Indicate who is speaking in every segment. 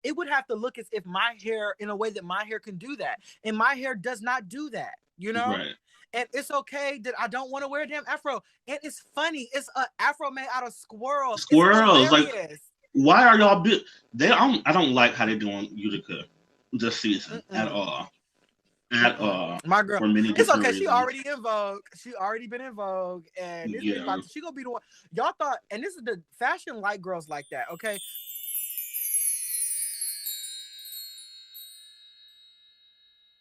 Speaker 1: it would have to look as if my hair, in a way that my hair can do that. And my hair does not do that, you know?
Speaker 2: Right.
Speaker 1: And it's okay that I don't want to wear a damn afro. And it's funny. It's an afro made out of squirrels.
Speaker 2: Squirrels.
Speaker 1: It's hilarious.
Speaker 2: Why are y'all I don't like how they're doing Utica this season at all. At all.
Speaker 1: My girl.
Speaker 2: For many
Speaker 1: it's okay.
Speaker 2: reasons.
Speaker 1: She already in Vogue. She already been in Vogue. And this bitch she gonna be the one. Y'all thought, and this is the fashion like girls like that, okay?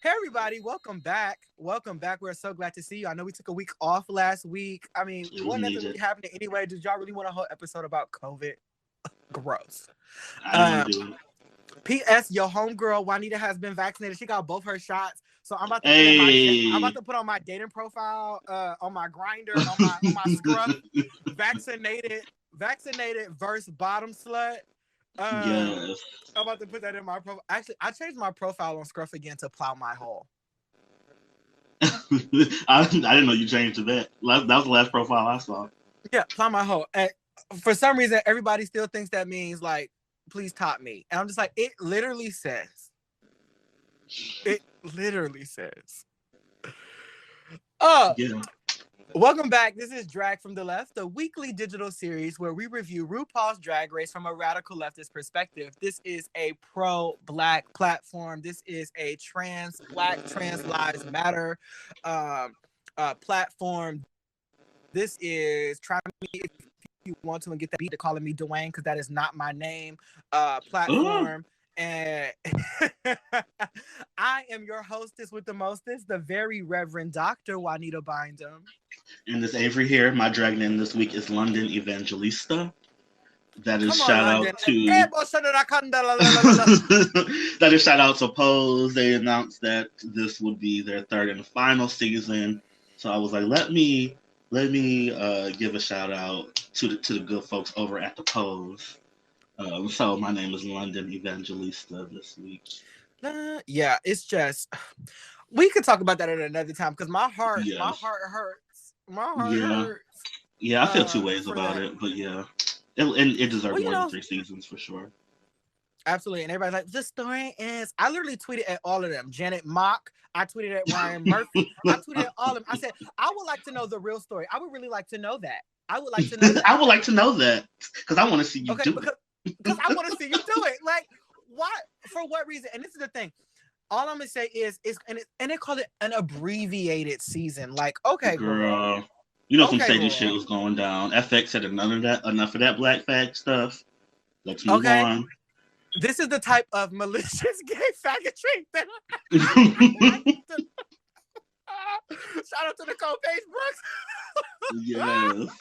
Speaker 1: Hey everybody, welcome back. Welcome back. We're so glad to see you. I know we took a week off last week. I mean, wasn't nothing really happening anyway. Did y'all really want a whole episode about COVID? Gross.
Speaker 2: I don't do it.
Speaker 1: P.S. Your homegirl Juanita has been vaccinated. She got both her shots. So I'm about to put on my dating profile, on my grinder, on my scrub. Vaccinated versus bottom slut.
Speaker 2: Yes.
Speaker 1: I'm about to put that in my profile. Actually, I changed my profile on Scruff again to plow my hole.
Speaker 2: I didn't know you changed to that. That was the last profile I saw.
Speaker 1: Yeah, plow my hole. And for some reason, everybody still thinks that means like, please top me. And I'm just like, it literally says. It literally says.
Speaker 2: Yeah.
Speaker 1: Welcome back. This is Drag from the Left, a weekly digital series where we review RuPaul's Drag Race from a radical leftist perspective. This is a pro-Black platform. This is a trans lives matter platform. This is try me if you want to and get that beat to calling me Dwayne because that is not my name platform. And I am your hostess with the mostest, the very Reverend Dr. Juanita Bind'Em.
Speaker 2: And this Avery here. My drag name this week is London Evangelista. That is shout out to that is shout out to Pose. They announced that this would be their third and final season. So I was like, let me give a shout out to the good folks over at the Pose. So my name is London Evangelista this week.
Speaker 1: Yeah, it's just we could talk about that at another time because my heart hurts. My heart hurts.
Speaker 2: Yeah, I feel two ways about it, but yeah, it deserves more than 3 seasons for sure.
Speaker 1: Absolutely, and everybody's like, the story is. I literally tweeted at all of them. Janet Mock. I tweeted at Ryan Murphy. I tweeted at all of them. I said, I would like to know the real story. I would really like to know that. I would like to know that.
Speaker 2: I would like to know that because I want to see you do it.
Speaker 1: Because I want to see you do it. Like, why? For what reason? And this is the thing. All I'm gonna say is and they call it an abbreviated season. Like, okay,
Speaker 2: girl, you know some shady shit was going down. FX said enough of that black fag stuff. Let's move on.
Speaker 1: This is the type of malicious gay faggotry that shout out to Nicole Paige Brooks.
Speaker 2: Yes.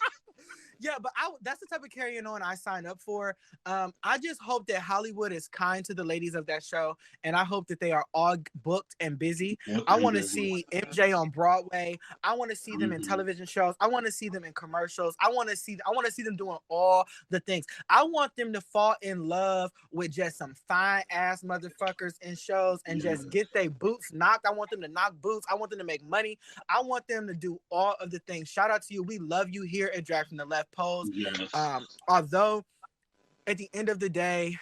Speaker 1: Yeah, but that's the type of carrying on I sign up for. I just hope that Hollywood is kind to the ladies of that show, and I hope that they are all booked and busy. I want to see MJ on Broadway. I want to see them in television shows. I want to see them in commercials. I want to see them doing all the things. I want them to fall in love with just some fine ass motherfuckers in shows and just get their boots knocked. I want them to knock boots. I want them to make money. I want them to do all of the things. Shout out to you. We love you here at Drag from the Left. Pose.
Speaker 2: Yes.
Speaker 1: Although at the end of the day,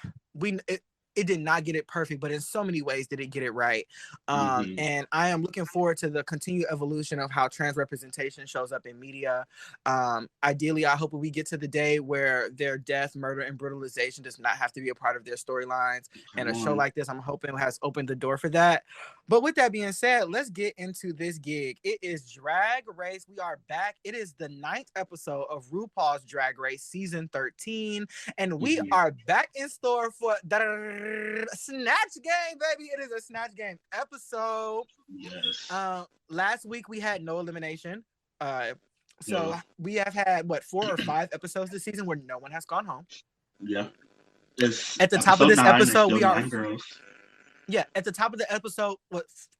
Speaker 1: it did not get it perfect, but in so many ways did it get it right. And I am looking forward to the continued evolution of how trans representation shows up in media. Ideally, I hope we get to the day where their death, murder, and brutalization does not have to be a part of their storylines. And a show like this, I'm hoping, has opened the door for that. But with that being said, let's get into this gig. It is Drag Race. We are back. It is the 9th episode of RuPaul's Drag Race season 13. And we are back in store for Snatch Game, baby. It is a Snatch Game episode.
Speaker 2: Yes.
Speaker 1: Last week we had no elimination. So we have had 4 or 5 episodes this season where no one has gone home.
Speaker 2: Yeah.
Speaker 1: At the top of this episode, we are
Speaker 2: girls.
Speaker 1: Yeah, at the top of the episode,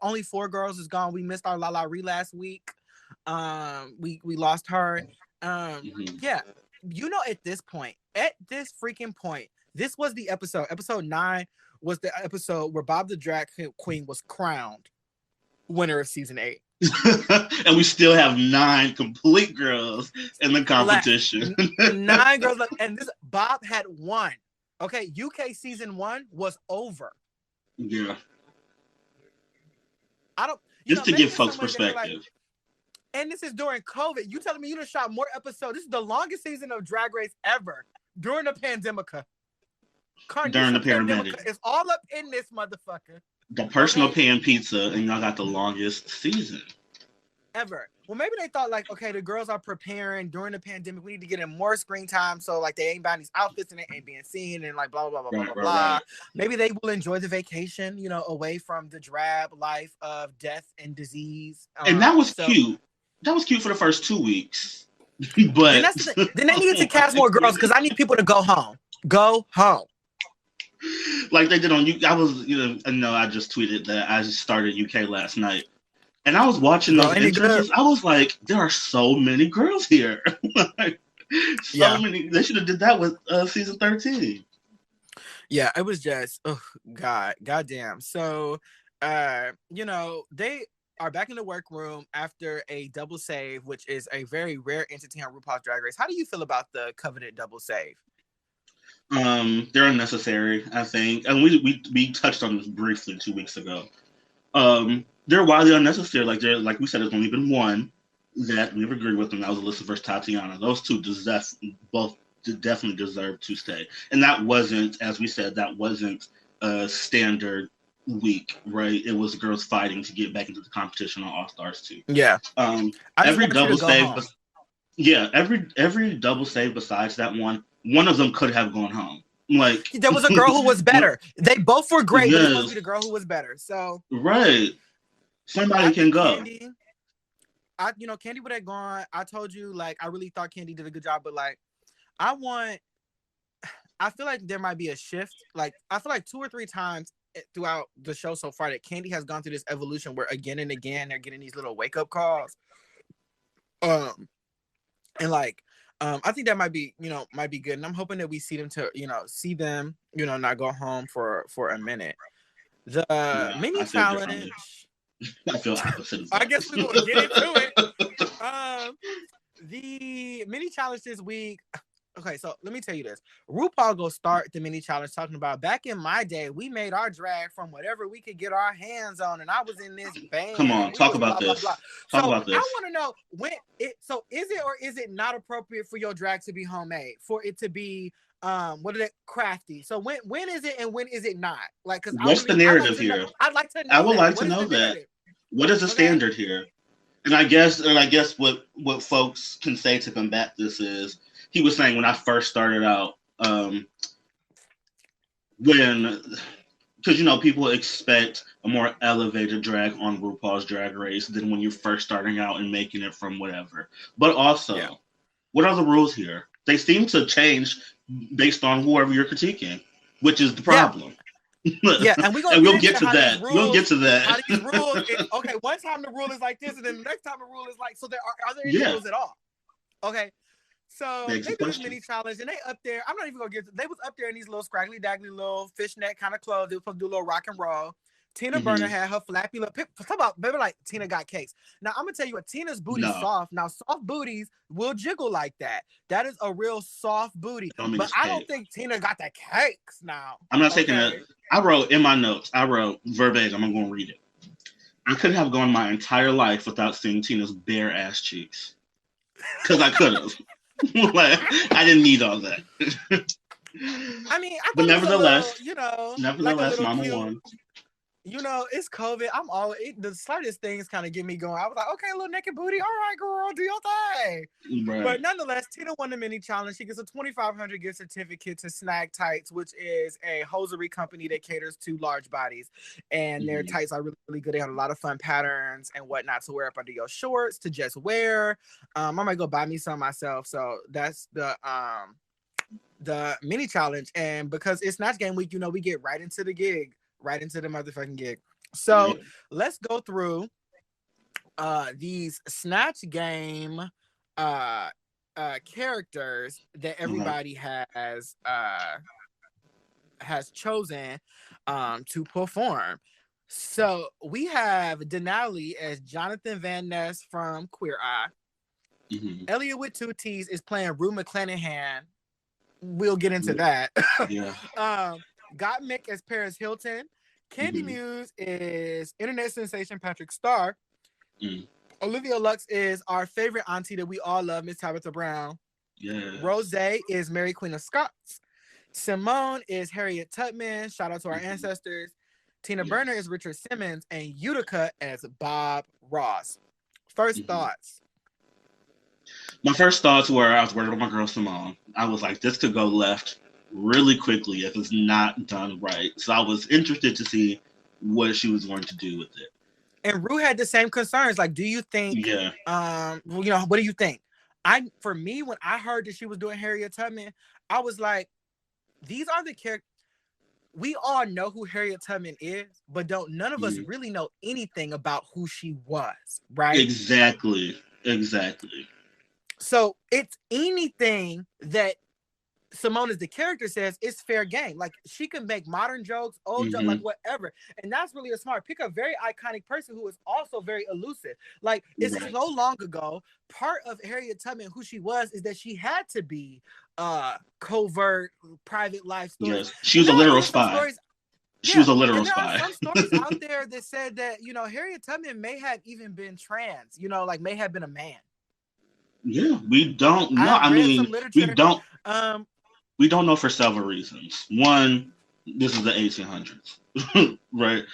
Speaker 1: only 4 girls is gone. We missed our Lala Ree last week. We lost her. Yeah, you know, at this freaking point, this was the episode. Episode 9 was the episode where Bob the Drag Queen was crowned winner of season 8.
Speaker 2: And we still have 9 complete girls in the competition.
Speaker 1: 9 girls left, and this Bob had won. Okay, UK season 1 was over.
Speaker 2: Yeah.
Speaker 1: I don't,
Speaker 2: Just to
Speaker 1: maybe
Speaker 2: give
Speaker 1: in some
Speaker 2: folks
Speaker 1: ways they feel like,
Speaker 2: perspective.
Speaker 1: and this is during COVID. You telling me you done shot more episodes? This is the longest season of Drag Race ever during the pandemic.
Speaker 2: During the
Speaker 1: Carnation
Speaker 2: paramedic.
Speaker 1: Pandemic is all up in this motherfucker.
Speaker 2: The personal pan pizza, and y'all got the longest season
Speaker 1: ever. Well, maybe they thought like, okay, the girls are preparing during the pandemic. We need to get in more screen time, so like they ain't buying these outfits and they ain't being seen and like blah blah blah blah blah blah. Maybe they will enjoy the vacation, away from the drab life of death and disease.
Speaker 2: And that was cute. That was cute for the first 2 weeks, but
Speaker 1: then they needed to cast more girls because I need people to go home. Go home.
Speaker 2: Like they did on you. I just tweeted that I just started UK last night. And I was watching those entrances. I was like, there are so many girls here. Many. They should have did that with season 13.
Speaker 1: Yeah, it was just, goddamn. So, they are back in the workroom after a double save, which is a very rare entity on RuPaul's Drag Race. How do you feel about the coveted double save?
Speaker 2: They're unnecessary, I think. And we touched on this briefly 2 weeks ago. They're wildly unnecessary. Like we said, there's only been one that we've agreed with, and that was Alyssa versus Tatiana. Those two both definitely deserve to stay. And that wasn't, as we said, that wasn't a standard week, right? It was girls fighting to get back into the competition on All Stars 2.
Speaker 1: Yeah.
Speaker 2: Every double save, every double save besides that one of them could have gone home. Like
Speaker 1: there was a girl who was better. They both were great, but it was supposed to be the girl who was better. So
Speaker 2: right. Somebody can go.
Speaker 1: Candy would have gone. I told you, like, I really thought Candy did a good job, but like, I feel like there might be a shift. Like, I feel like 2 or 3 times throughout the show so far that Candy has gone through this evolution where again and again they're getting these little wake up calls. And like, I think that might be good, and I'm hoping that we see them not go home for a minute. The mini challenge.
Speaker 2: I feel opposite.
Speaker 1: I guess we're gonna get into it. The mini challenge this week. Okay, so let me tell you this. RuPaul go start the mini challenge talking about back in my day, we made our drag from whatever we could get our hands on, and I was in this band.
Speaker 2: Come on, talk about this. Talk about this.
Speaker 1: I want to know is it or is it not appropriate for your drag to be homemade, for it to be crafty? So when is it and when is it not? Like, because
Speaker 2: what's the narrative here?
Speaker 1: I'd like to know.
Speaker 2: I would like to know that. What is the standard here? And I guess what folks can say to combat this is, he was saying when I first started out, because people expect a more elevated drag on RuPaul's Drag Race than when you're first starting out and making it from whatever. But also, what are the rules here? They seem to change based on whoever you're critiquing, which is the problem.
Speaker 1: Yeah, and
Speaker 2: we'll get to that. We'll get to that.
Speaker 1: How these rules? Okay, one time the rule is like this, and then the next time the rule is like. So are there any rules at all? Okay, so they do this mini challenge, and they up there. I'm not even gonna get. They was up there in these little scraggly daggly little fishnet kind of clothes. They were supposed to do a little rock and roll. Tina Burner had her flappy little. Talk about baby like Tina got cakes. Now I'm gonna tell you what, Tina's booty's soft. Now soft booties will jiggle like that. That is a real soft booty. But I don't think Tina got the cakes now.
Speaker 2: I'm not taking that. I wrote in my notes. I wrote verbatim. I'm gonna read it. I could have gone my entire life without seeing Tina's bare ass cheeks, because I could have. Like, I didn't need all that.
Speaker 1: I mean,
Speaker 2: but nevertheless,
Speaker 1: like
Speaker 2: Mama won.
Speaker 1: It's COVID. The slightest things kind of get me going. I was like, okay, little naked booty. All right, girl, do your thing.
Speaker 2: Right.
Speaker 1: But nonetheless, Tina won the mini challenge. She gets a $2,500 gift certificate to Snag Tights, which is a hosiery company that caters to large bodies. And their tights are really, really good. They have a lot of fun patterns and whatnot to wear up under your shorts, to just wear. I might go buy me some myself. So that's the mini challenge. And because it's Snatch Game week, we get right into the gig. Right into the motherfucking gig. So let's go through these Snatch Game characters that everybody has chosen to perform. So we have Denali as Jonathan Van Ness from Queer Eye. Elliot with 2 T's is playing Rue McClanahan. we'll get into that.
Speaker 2: Yeah.
Speaker 1: Gottmik as Paris Hilton. Candy
Speaker 2: Mm-hmm.
Speaker 1: Muse is internet sensation Patrick Starr.
Speaker 2: Mm.
Speaker 1: Olivia Lux is our favorite auntie that we all love, Miss Tabitha Brown.
Speaker 2: Yeah.
Speaker 1: Rose is Mary Queen of Scots. Symone is Harriet Tubman. Shout out to our ancestors. Tina Burner is Richard Simmons, and Utica as Bob Ross. First thoughts.
Speaker 2: My first thoughts were I was working with my girl Symone. I was like, this could go left really quickly if it's not done right. So I was interested to see what she was going to do with it.
Speaker 1: And Rue had the same concerns. Like, do you think?
Speaker 2: Yeah.
Speaker 1: What do you think? For me, when I heard that she was doing Harriet Tubman, I was like, these are the characters. We all know who Harriet Tubman is, but none of us really know anything about who she was, right?
Speaker 2: Exactly.
Speaker 1: So it's anything that Symone as the character says, it's fair game. Like, she can make modern jokes, old jokes, like whatever. And that's really a smart. Pick a very iconic person who is also very elusive. Like, it's so long ago. Part of Harriet Tubman, who she was, is that she had to be covert, private life stories.
Speaker 2: Yes, she was a literal spy. She was a literal
Speaker 1: spy.
Speaker 2: There are
Speaker 1: some stories out there that said that, Harriet Tubman may have even been trans, like may have been a man.
Speaker 2: Yeah, we don't know. I mean, we don't know for several reasons. One, this is the 1800s, right?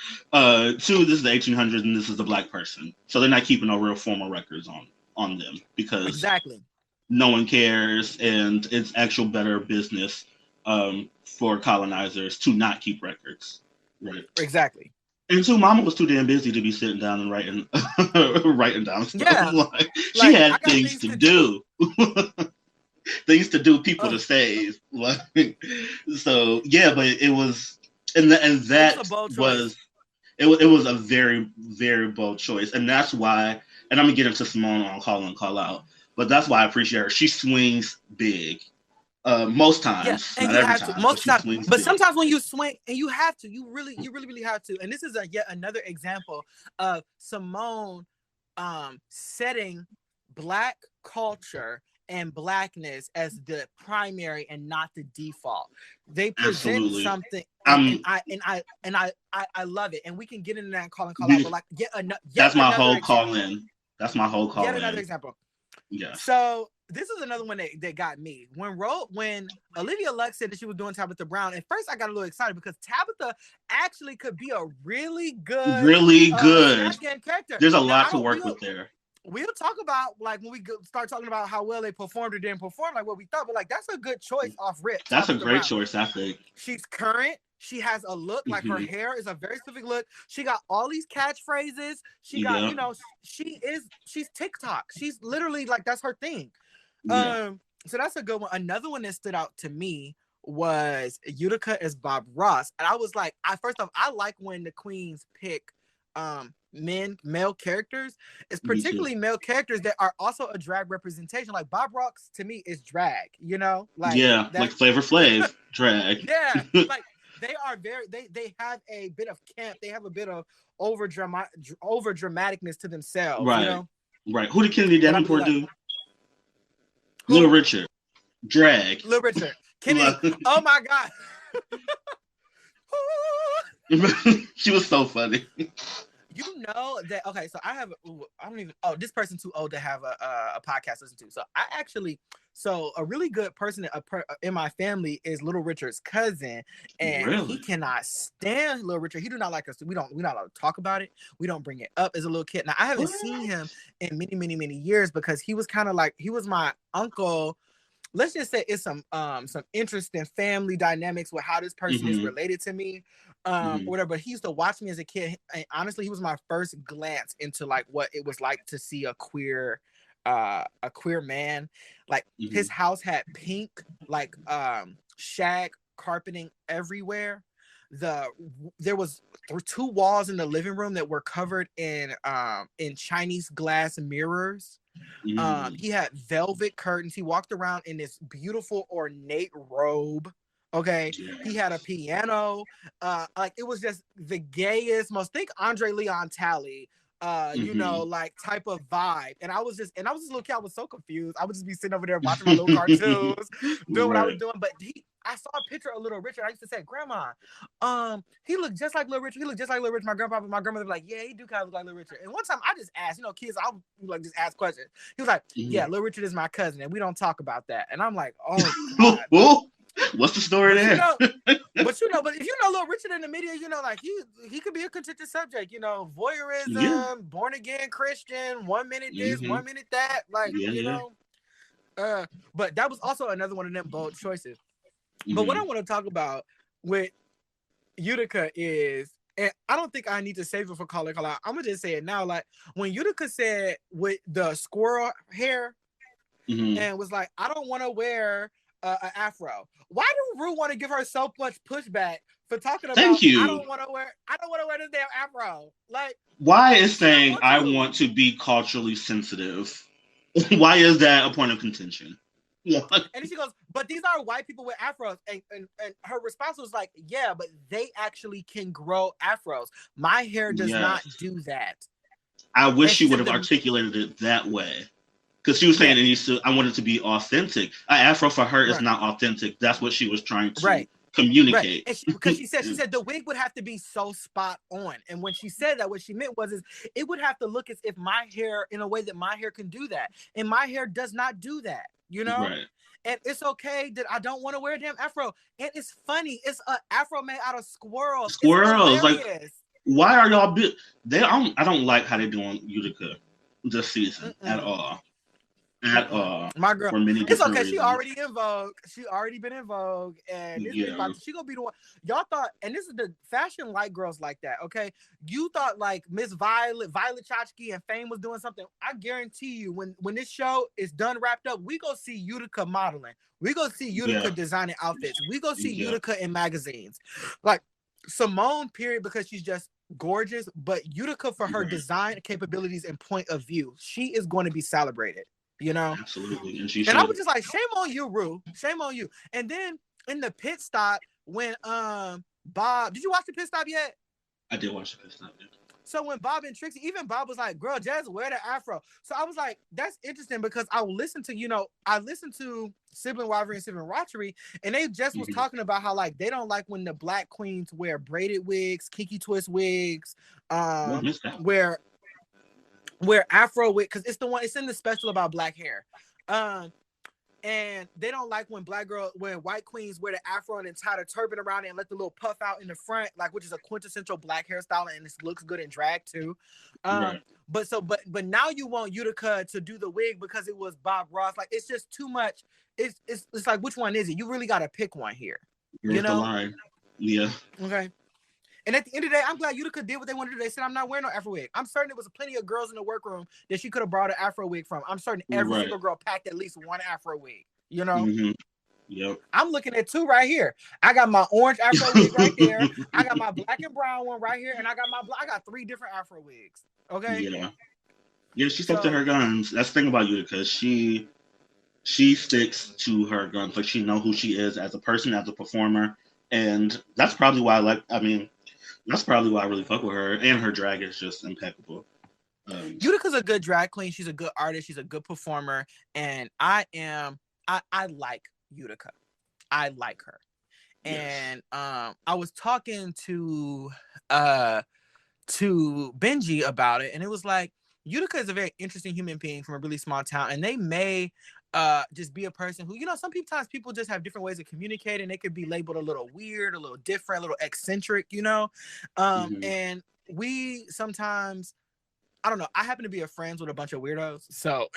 Speaker 2: Two, this is the 1800s, and this is a Black person, so they're not keeping no real formal records on them because no one cares, and it's actual better business for colonizers to not keep records, right?
Speaker 1: Exactly.
Speaker 2: And two, Mama was too damn busy to be sitting down and writing down stuff. Yeah. She had things to do. Things to do, people to save. So yeah, but it was, and that was it was a very, very bold choice, and that's why. And I'm gonna get into Symone on Call In, Call Out, but that's why I appreciate her. She swings big. Most times,
Speaker 1: and
Speaker 2: not
Speaker 1: you
Speaker 2: every
Speaker 1: have
Speaker 2: time,
Speaker 1: to. Most times, but
Speaker 2: big.
Speaker 1: Sometimes when you swing, and you have to, you really have to. And this is yet another example of Symone setting Black culture and Blackness as the primary and not the default. They present something, and I love it. And we can get into that and call out. But like,
Speaker 2: that's my whole call in. That's my whole call in.
Speaker 1: Yet another example.
Speaker 2: Yeah.
Speaker 1: So this is another one that got me. When Olivia Lux said that she was doing Tabitha Brown, at first I got a little excited because Tabitha actually could be a really good Snatch Game character.
Speaker 2: There's a lot to work with there.
Speaker 1: We'll talk about, like, when we start talking about how well they performed or didn't perform, like what we thought, but like that's a good choice off rip.
Speaker 2: That's a great choice, I think.
Speaker 1: She's current. She has a look, like her hair is a very specific look. She got all these catchphrases. She got, she's TikTok. She's literally like, that's her thing. So that's a good one. Another one that stood out to me was Utica as Bob Ross. And I was like, first off, I like when the queens pick male characters. It's particularly male characters that are also a drag representation. Like Bob Ross to me is drag, like
Speaker 2: like Flavor Flav drag.
Speaker 1: Yeah, like they are they have a bit of camp. They have a bit of over dramaticness to themselves.
Speaker 2: Right. Right. Who did Kennedy Davenport do? Little Richard. Drag.
Speaker 1: Little Richard. Kennedy. Oh my God.
Speaker 2: She was so funny.
Speaker 1: You know that, okay, so this person's too old to have a podcast to listen to. So a really good person in my family is Little Richard's cousin, and he cannot stand Little Richard. He do not like us. We're not allowed to talk about it. We don't bring it up as a little kid. Now I haven't seen him in many, many, many years because he was kind of like, he was my uncle. Let's just say it's some interesting family dynamics with how this person is related to me, whatever. But he used to watch me as a kid, and honestly, he was my first glance into like what it was like to see a queer man. Like his house had pink like shag carpeting everywhere. There was two walls in the living room that were covered in Chinese glass mirrors. He had velvet curtains. He walked around in this beautiful ornate robe. Okay. Yes. He had a piano. Like it was just the gayest, most, think Andre Leon Talley you know, like type of vibe. And I was just a little kid. I was so confused. I would just be sitting over there watching my little cartoons, doing what I was doing. But I saw a picture of Little Richard. I used to say, Grandma, he looked just like Little Richard. He looked just like Little Richard. My grandmother was like, yeah, he do kind of look like Little Richard. And one time I just asked, you know, kids, I'll like just ask questions. He was like, yeah, Little Richard is my cousin, and we don't talk about that. And I'm like, oh God.
Speaker 2: What's the story there?
Speaker 1: But if you know Little Richard in the media, you know, like he could be a contentious subject, you know, voyeurism, born again Christian, 1 minute this, 1 minute that, like, you know. But that was also another one of them bold choices. But what I want to talk about with Utica is, and I don't think I need to save it for Call It Call Out. I'm gonna just say it now. Like when Utica said with the squirrel hair and was like, I don't want to wear an afro. Why do Rue want to give her so much pushback for talking about?
Speaker 2: Thank you.
Speaker 1: I don't want to wear this damn afro. Like,
Speaker 2: why is saying I want to be culturally sensitive? Why is that a point of contention?
Speaker 1: And then she goes, but these are white people with afros. And her response was like, yeah, but they actually can grow afros. My hair does not do that.
Speaker 2: I wish she would have articulated it that way. Because she was saying I want it to be authentic. An afro for her is not authentic. That's what she was trying to communicate.
Speaker 1: Right. Because she said the wig would have to be so spot on. And when she said that, what she meant was it would have to look as if my hair, in a way that my hair can do that. And my hair does not do that, you know? Right. And it's okay that I don't want to wear a damn afro. And it's funny. It's an afro made out of squirrels.
Speaker 2: Like, why are y'all I don't like how they're doing Utica this season at all. At all.
Speaker 1: My girl, it's okay. Reasons. She already in Vogue. She already been in Vogue, and this she gonna be the one. Y'all thought, and this is the fashion like girls like that. Okay, you thought like Miss Violet Chachki and Fame was doing something. I guarantee you, when this show is done wrapped up, we go see Utica modeling. We go see Utica designing outfits. We go see Utica in magazines, like Symone. Period, because she's just gorgeous. But Utica for her design capabilities and point of view, she is going to be celebrated. You know,
Speaker 2: absolutely,
Speaker 1: and I was just like, shame on you, Rue. Shame on you. And then in the pit stop, when Bob, did you watch the pit stop yet?
Speaker 2: I did watch the pit stop. Yeah.
Speaker 1: So when Bob and Trixie, even Bob was like, "Girl, just wear the afro." So I was like, that's interesting because I listened to Sibling Rivalry and Sibling Rauchery, and they just was talking about how like they don't like when the black queens wear braided wigs, kinky twist wigs, where afro wig, because it's in the special about black hair, and they don't like when white queens wear the afro and then tie the turban around it and let the little puff out in the front, like, which is a quintessential black hairstyle, and it looks good in drag too. But now you want Utica to do the wig because it was Bob Ross. Like, it's just too much. It's like, which one is it? You really got to pick one here. You know? The line.
Speaker 2: Yeah.
Speaker 1: Okay. And at the end of the day, I'm glad Utica did what they wanted to do. They said, I'm not wearing no afro wig. I'm certain there was plenty of girls in the workroom that she could have brought an afro wig from. I'm certain every single girl packed at least one afro wig, you know?
Speaker 2: Yep.
Speaker 1: I'm looking at two right here. I got my orange afro wig right there. I got my black and brown one right here. And I got 3 different afro wigs. Okay?
Speaker 2: Yeah, she stuck to her guns. That's the thing about Utica. She sticks to her guns. Like, she knows who she is as a person, as a performer. And that's probably why that's probably why I really fuck with her, and her drag is just impeccable.
Speaker 1: Utica's a good drag queen. She's a good artist. She's a good performer, and I like Utica. I like her, and I was talking to Benji about it, and it was like Utica is a very interesting human being from a really small town, and they may just be a person who, you know, sometimes people just have different ways of communicating. They could be labeled a little weird, a little different, a little eccentric, you know. And we sometimes, I don't know, I happen to be friends with a bunch of weirdos, so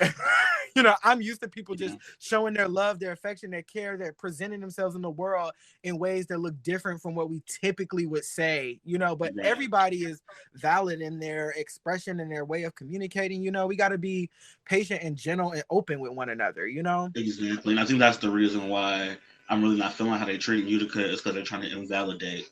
Speaker 1: you know, I'm used to people just showing their love, their affection, their care, they're presenting themselves in the world in ways that look different from what we typically would say, you know. But everybody is valid in their expression and their way of communicating. You know, we got to be patient and gentle and open with one another, you know.
Speaker 2: Exactly. And I think that's the reason why I'm really not feeling how they treat Utica, is because they're trying to invalidate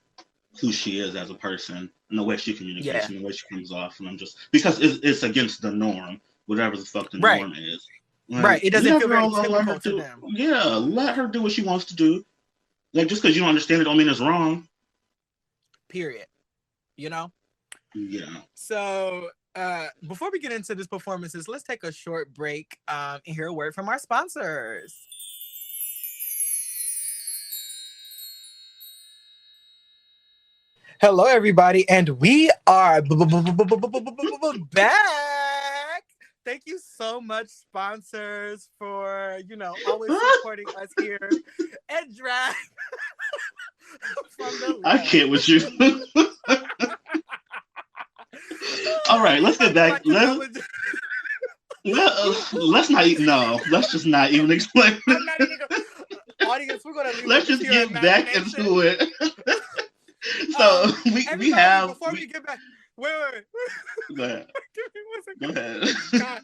Speaker 2: who she is as a person and the way she communicates and the way she comes off. And I'm just, because it's against the norm, whatever the fuck the norm is. Like,
Speaker 1: it doesn't feel very typical to them.
Speaker 2: Yeah, let her do what she wants to do. Like, just because you don't understand it don't mean it's wrong.
Speaker 1: Period. You know?
Speaker 2: Yeah.
Speaker 1: So Before we get into this performances, let's take a short break and hear a word from our sponsors. Hello, everybody, and we are back. Thank you so much, sponsors, for always supporting us here at Drag from the
Speaker 2: I
Speaker 1: Left.
Speaker 2: can't with you. All right, let's get back. Let's not. No, let's just not even explain.
Speaker 1: I'm not even audience. We're gonna leave.
Speaker 2: Let's just get back into it. So we have.
Speaker 1: Before we get back, wait.
Speaker 2: Go ahead.
Speaker 1: Give me 1 second. Go ahead. God.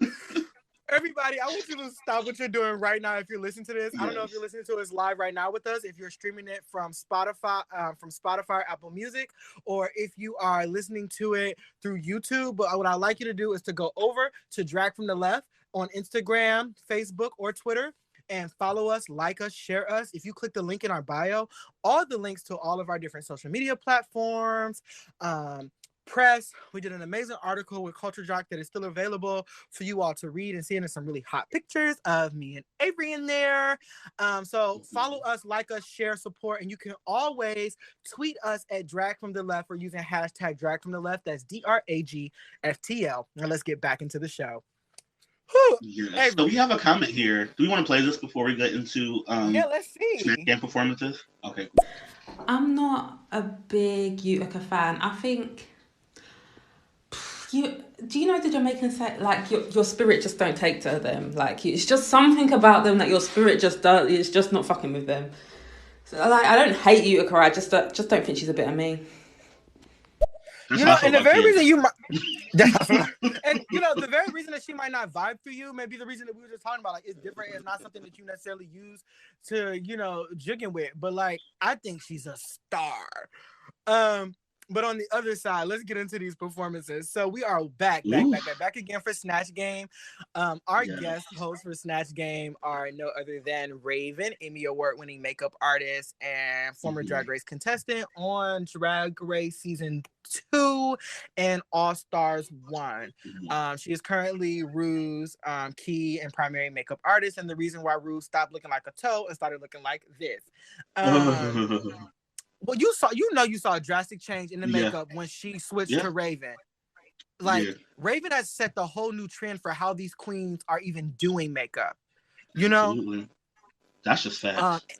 Speaker 1: Everybody, I want you to stop what you're doing right now. If you're listening to this, I don't know if you're listening to us live right now with us. If you're streaming it from Spotify, Apple Music, or if you are listening to it through YouTube. But what I'd like you to do is to go over to Drag from the Left on Instagram, Facebook, or Twitter, and follow us, like us, share us. If you click the link in our bio, all the links to all of our different social media platforms, press. We did an amazing article with Culture Jock that is still available for you all to read and see. And there's some really hot pictures of me and Avery in there. So follow us, like us, share, support, and you can always tweet us at Drag from the Left or using hashtag Drag from the Left. That's DRAGFTL. Now let's get back into the show.
Speaker 2: Yes. So we have a comment here. Do we want to play this before we get into
Speaker 1: let's see.
Speaker 2: Snatch Game performances? Okay.
Speaker 3: I'm not a big Utica fan. I think do you know the Jamaicans say like your spirit just don't take to them? Like it's just something about them that your spirit just does. It's just not fucking with them. So like I don't hate Utica. I just don't think she's a bit of me.
Speaker 1: And the very reason you might, and the very reason that she might not vibe for you, maybe the reason that we were just talking about, like it's different. It's not something that you necessarily use to, jigging with. But like, I think she's a star. But on the other side, let's get into these performances. So we are back again for Snatch Game. Our guest hosts for Snatch Game are no other than Raven, Emmy Award-winning makeup artist and former Drag Race contestant on Drag Race Season 2 and All Stars 1. She is currently Rue's key and primary makeup artist, and the reason why Rue stopped looking like a toe and started looking like this. Well, you saw a drastic change in the makeup when she switched to Raven. Raven has set the whole new trend for how these queens are even doing makeup.
Speaker 2: Absolutely. That's just fact.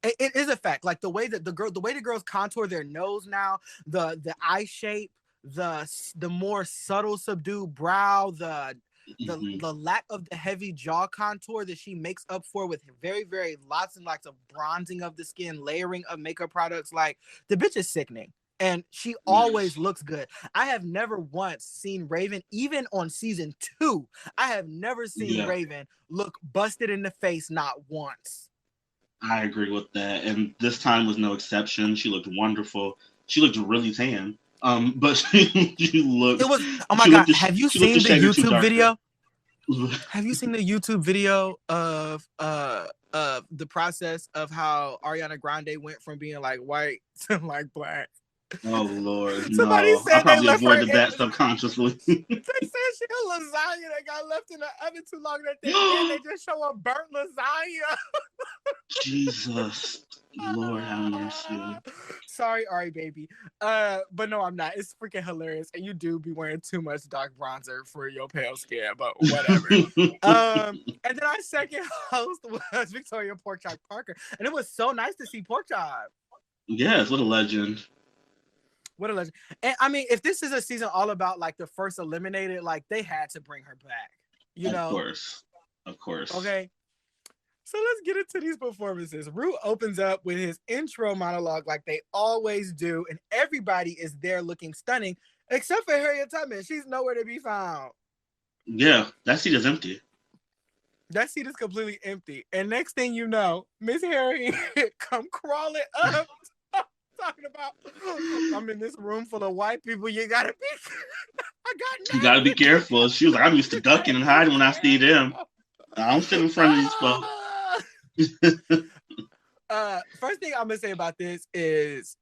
Speaker 1: It is a fact. Like the way the girls contour their nose now, the eye shape, the more subtle, subdued brow, the lack of the heavy jaw contour that she makes up for with very, very lots and lots of bronzing of the skin, layering of makeup products. Like the bitch is sickening. And she always looks good. I have never once seen Raven, even on season 2, I have never seen Raven look busted in the face, not once.
Speaker 2: I agree with that. And this time was no exception. She looked wonderful. She looked really tan. But she looked.
Speaker 1: It was. Oh my god! Have you seen the YouTube video? Have you seen the YouTube video of the process of how Ariana Grande went from being like white to like black?
Speaker 2: Oh Lord!
Speaker 1: Somebody said
Speaker 2: I probably avoided
Speaker 1: that
Speaker 2: subconsciously.
Speaker 1: They said she a lasagna that got left in the oven too long that they just show a burnt lasagna.
Speaker 2: Jesus. Lord have mercy.
Speaker 1: Sorry, Ari baby. But no, I'm not. It's freaking hilarious. And you do be wearing too much dark bronzer for your pale skin, but whatever. And then our second host was Victoria Porkchop Parker. And it was so nice to see Porkchop.
Speaker 2: Yes, what a legend.
Speaker 1: What a legend. And I mean, if this is a season all about like the first eliminated, like they had to bring her back.
Speaker 2: Of course.
Speaker 1: Okay. So let's get into these performances. Rue opens up with his intro monologue like they always do, and everybody is there looking stunning, except for Harriet Tubman. She's nowhere to be found.
Speaker 2: Yeah, that seat is empty.
Speaker 1: That seat is completely empty. And next thing you know, Miss Harriet come crawling up, talking about, I'm in this room full of white people. You gotta
Speaker 2: be. You gotta be careful. She was like, I'm used to ducking and hiding when I see them. I don't sit in front of these folks.
Speaker 1: First thing I'm gonna say about this is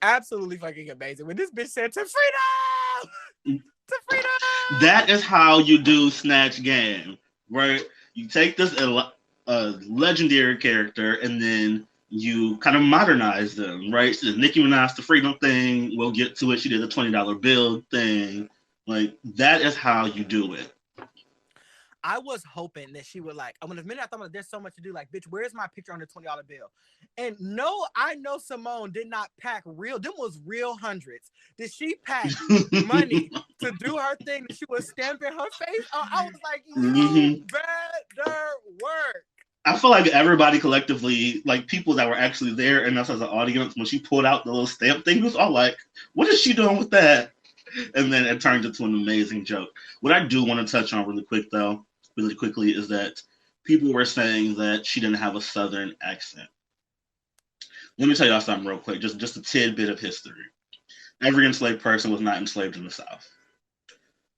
Speaker 1: absolutely fucking amazing. When this bitch said to freedom, To freedom.
Speaker 2: That is how you do Snatch Game, right? You take this legendary character and then you kind of modernize them, right? So the Nicki Minaj the freedom thing, we'll get to it. She did the $20 bill thing. Like, that is how you do it.
Speaker 1: I was hoping that she would like. When the minute I thought there's so much to do, like, bitch, where's my picture on the $20 bill? And no, I know Symone did not pack real. Them was real hundreds. Did she pack money to do her thing? That she was stamping her face. I was like, you better work.
Speaker 2: I feel like everybody collectively, like people that were actually there and us as an audience, when she pulled out the little stamp thing, was all like, what is she doing with that? And then it turned into an amazing joke. What I do want to touch on really quickly, is that people were saying that she didn't have a Southern accent. Let me tell y'all something real quick, just a tidbit of history. Every enslaved person was not enslaved in the South.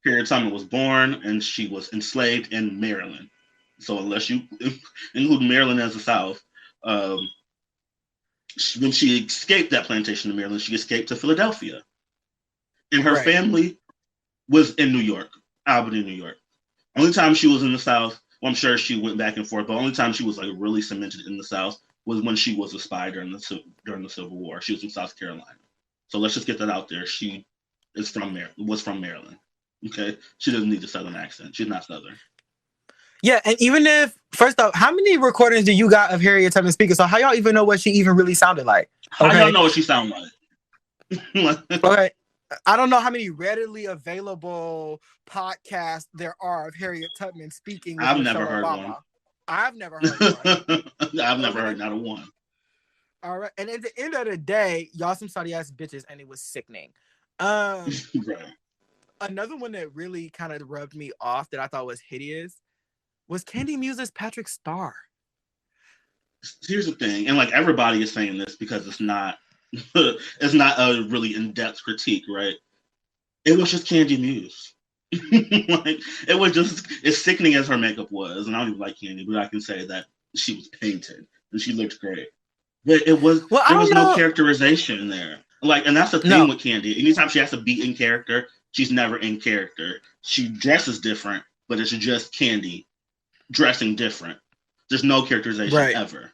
Speaker 2: Harriet Tubman was born and she was enslaved in Maryland. So unless you include Maryland as the South, when she escaped that plantation in Maryland, she escaped to Philadelphia. And her family was in New York, Albany, New York. Only time she was in the South, well, I'm sure she went back and forth, but only time she was like really cemented in the South was when she was a spy during the Civil War. She was from South Carolina. So let's just get that out there. She was from Maryland. Okay? She doesn't need a Southern accent. She's not Southern.
Speaker 1: Yeah, and even if, first off, how many recordings do you got of Harriet Tubman speaking? So how y'all even know what she even really sounded like?
Speaker 2: How y'all know what she sounded like?
Speaker 1: Okay. I don't know how many readily available podcasts there are of Harriet Tubman speaking.
Speaker 2: I've never heard one.
Speaker 1: I've never heard one.
Speaker 2: I've never heard not a one.
Speaker 1: All right. And at the end of the day, y'all some sorry ass bitches, and it was sickening.
Speaker 2: Right.
Speaker 1: Another one that really kind of rubbed me off that I thought was hideous was Candy Muse's Patrick Starr.
Speaker 2: Here's the thing, and like everybody is saying this because it's not a really in-depth critique, right? It was just Candy Muse. Like, it was just as sickening as her makeup was, and I don't even like Candy, but I can say that she was painted and she looked great. But there was no characterization there. Like, and that's the thing with Candy. Anytime she has to be in character, she's never in character. She dresses different, but it's just Candy dressing different. There's no characterization ever.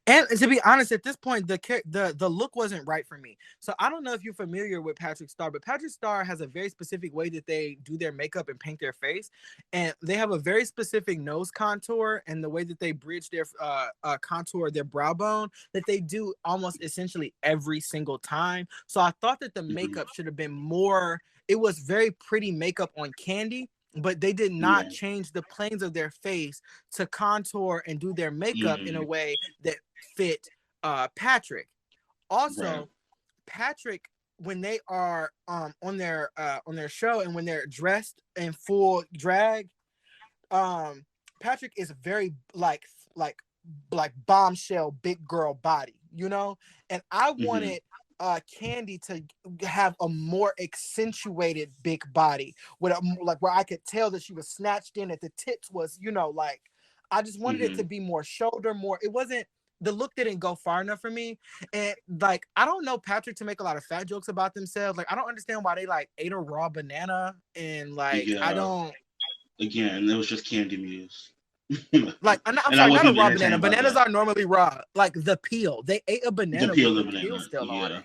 Speaker 1: And to be honest, at this point, the look wasn't right for me. So I don't know if you're familiar with Patrick Starr, but Patrick Starr has a very specific way that they do their makeup and paint their face. And they have a very specific nose contour and the way that they bridge their contour, their brow bone, that they do almost essentially every single time. So I thought that the makeup should have been more, it was very pretty makeup on Candy, but they did not change the planes of their face to contour and do their makeup in a way that fit Patrick. Also, Patrick, when they are on their show and when they're dressed in full drag, Patrick is very like bombshell big girl body, you know? And I wanted Candy to have a more accentuated big body with like where I could tell that she was snatched in, that the tits was, you know, like I just wanted it to be more shoulder, more. It wasn't, the look didn't go far enough for me. And like, I don't know Patrick to make a lot of fat jokes about themselves. Like, I don't understand why they like ate a raw banana and like I don't.
Speaker 2: Again, it was just Candy Muse.
Speaker 1: Like I'm sorry, not a raw banana. Bananas are normally raw. Like the peel, they ate a banana.
Speaker 2: The peel of the banana,
Speaker 1: still on it.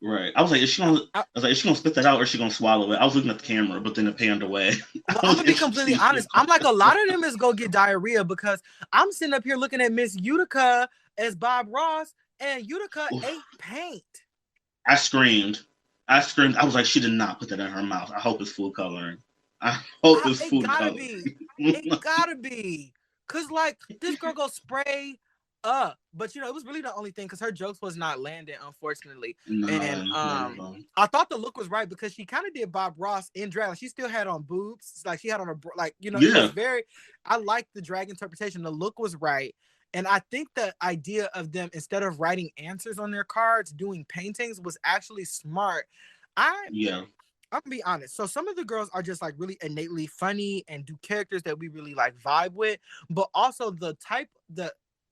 Speaker 2: Right. I was like, is she gonna spit that out or is she gonna swallow it? I was looking at the camera, but then it panned away.
Speaker 1: Well, I'm gonna be completely honest. I'm like, a lot of them is go get diarrhea because I'm sitting up here looking at Miss Utica as Bob Ross, and Utica ate paint.
Speaker 2: I screamed. I was like, she did not put that in her mouth. I hope it's food coloring. I hope it's food coloring.
Speaker 1: It gotta be. Cause like this girl go spray up. But you know, it was really the only thing because her jokes was not landing, unfortunately. And I thought the look was right because she kind of did Bob Ross in drag. Like, she still had on boobs, like she had on a like, you know, it was very. I liked the drag interpretation. The look was right, and I think the idea of them instead of writing answers on their cards, doing paintings was actually smart. I'm gonna be honest. So some of the girls are just like really innately funny and do characters that we really like vibe with, but also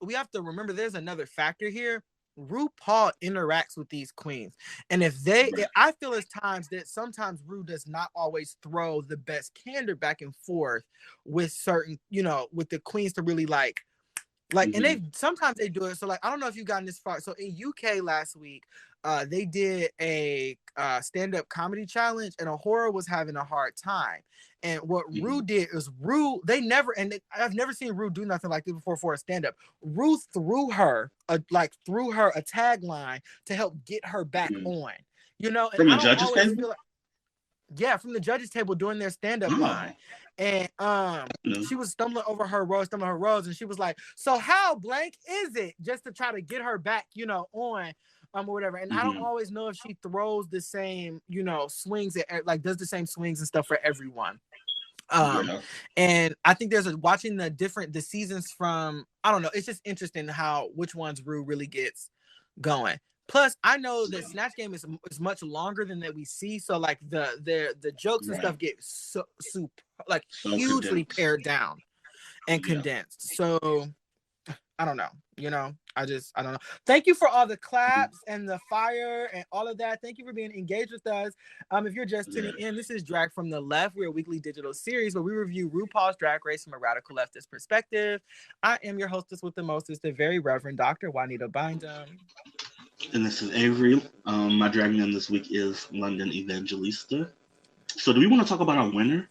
Speaker 1: we have to remember there's another factor here. RuPaul interacts with these queens, and I feel it's times that sometimes Ru does not always throw the best candor back and forth with certain, with the queens to really like, and sometimes they do it. So like, I don't know if you've gotten this far. So in UK last week, they did a stand-up comedy challenge, and Ahura was having a hard time. And what Ru did is I've never seen Ru do nothing like this before for a stand-up. Ru threw her a tagline to help get her back on. And
Speaker 2: from the judges table?
Speaker 1: From the judges table doing their stand-up line. And she was stumbling over her rows, and she was like, "So how blank is it?" Just to try to get her back, on or whatever. And I don't always know if she throws the same, swings does the same swings and stuff for everyone. And I think watching the seasons from, I don't know, it's just interesting which ones Ru really gets going. Plus, I know that Snatch Game is much longer than that we see, so like the jokes and stuff get so hugely pared down and condensed. So I don't know, I don't know. Thank you for all the claps and the fire and all of that. Thank you for being engaged with us. If you're just tuning in, this is Drag from the Left. We're a weekly digital series where we review RuPaul's Drag Race from a radical leftist perspective. I am your hostess with the mostest, the very Reverend Dr. Juanita Bind'Em.
Speaker 2: And this is Avery. My drag name this week is London Evangelista. So do we want to talk about our winner?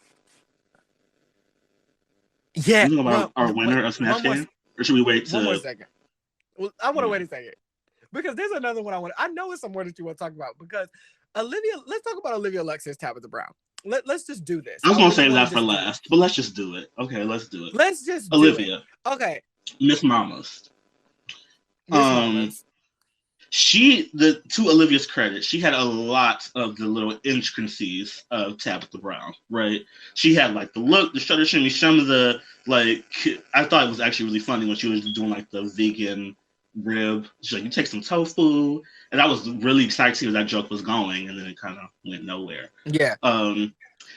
Speaker 1: Yeah.
Speaker 2: About our winner of Snatch Game? Or should we wait
Speaker 1: one more second? Well, I want to wait a second. Because there's another one I know it's some more that you want to talk about. Because let's talk about Olivia Alexis Tabitha Brown. Let's just do this.
Speaker 2: I was going to say that for last, but let's just do it. Okay, let's do it.
Speaker 1: Let's just
Speaker 2: Olivia.
Speaker 1: Okay.
Speaker 2: Miss Mamas. To Olivia's credit, she had a lot of the little intricacies of Tabitha Brown, right? She had like the look, the shutter shimmy, some of the I thought it was actually really funny when she was doing like the vegan rib. So you take some tofu, and I was really excited to see where that joke was going, and then it kind of went nowhere.
Speaker 1: Yeah.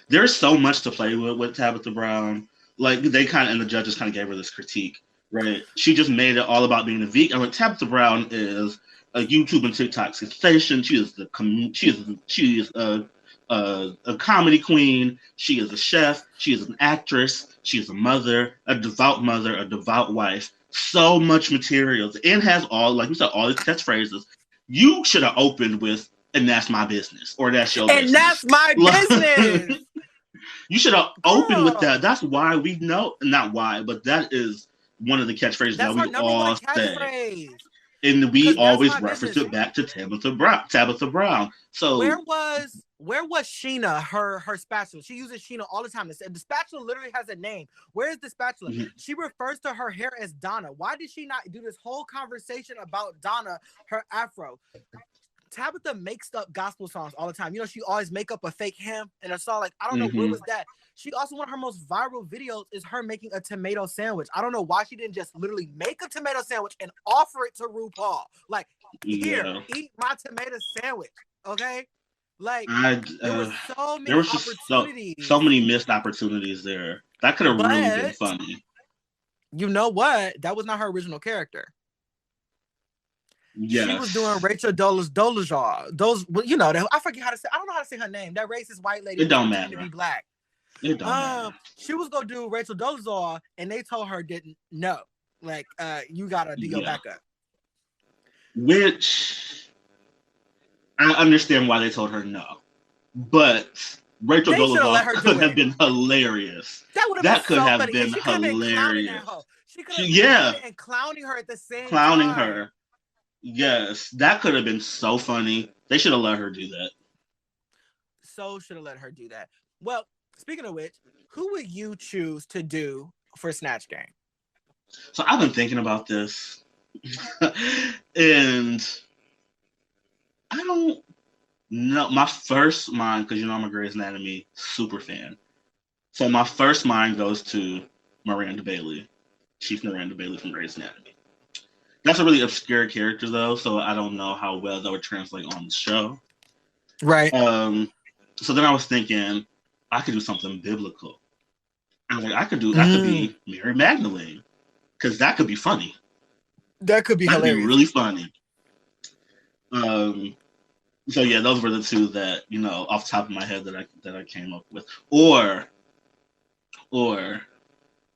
Speaker 2: There's so much to play with Tabitha Brown. Like and the judges kind of gave her this critique, right? She just made it all about being a vegan. When Tabitha Brown is a YouTube and TikTok sensation. She is a comedy queen. She is a chef. She is an actress. She is a mother, a devout wife. So much materials, and has all, like we said, all these catchphrases. You should have opened with, "And that's my business," or "That's your business."
Speaker 1: And that's my business.
Speaker 2: You should have opened with that. That's why we know, not why, but that is one of the catchphrases that we all say. And we always reference it back to Tabitha Brown. So
Speaker 1: where was Sheena, her spatula? She uses Sheena all the time. The spatula literally has a name. Where is the spatula? She refers to her hair as Donna. Why did she not do this whole conversation about Donna, her afro? Tabitha makes up gospel songs all the time. She always make up a fake hymn and a song. Like, I don't know, where was that? She also, one of her most viral videos is her making a tomato sandwich. I don't know why she didn't just literally make a tomato sandwich and offer it to RuPaul. Like, here, eat my tomato sandwich. Okay? Like, there were so many opportunities.
Speaker 2: So many missed opportunities there. That could have really been funny.
Speaker 1: You know what? That was not her original character.
Speaker 2: Yes.
Speaker 1: She was doing Rachel Dolezal. I forget how to say. I don't know how to say her name. That racist white lady.
Speaker 2: It don't matter.
Speaker 1: To be black.
Speaker 2: It don't matter.
Speaker 1: She was gonna do Rachel Dolezal, and they told her didn't know. Like, you gotta do your backup.
Speaker 2: Which I understand why they told her no, but Rachel Dolezal could have been hilarious. That could have been hilarious.
Speaker 1: She could have been clowning her at the same time.
Speaker 2: Clowning her. Yes, that could have been so funny. They should have let her do that.
Speaker 1: Well, speaking of which, who would you choose to do for Snatch Game?
Speaker 2: So I've been thinking about this, and I don't know. My first mind, because I'm a Grey's Anatomy super fan, so my first mind goes to Miranda Bailey, Chief Miranda Bailey from Grey's Anatomy. That's a really obscure character, though, so I don't know how well that would translate on the show.
Speaker 1: Right.
Speaker 2: So then I was thinking, I could do something biblical. I was like, I could be Mary Magdalene, because that could be funny.
Speaker 1: That could be hilarious.
Speaker 2: That'd be really funny. So yeah, those were the two that, off the top of my head that I came up with. Or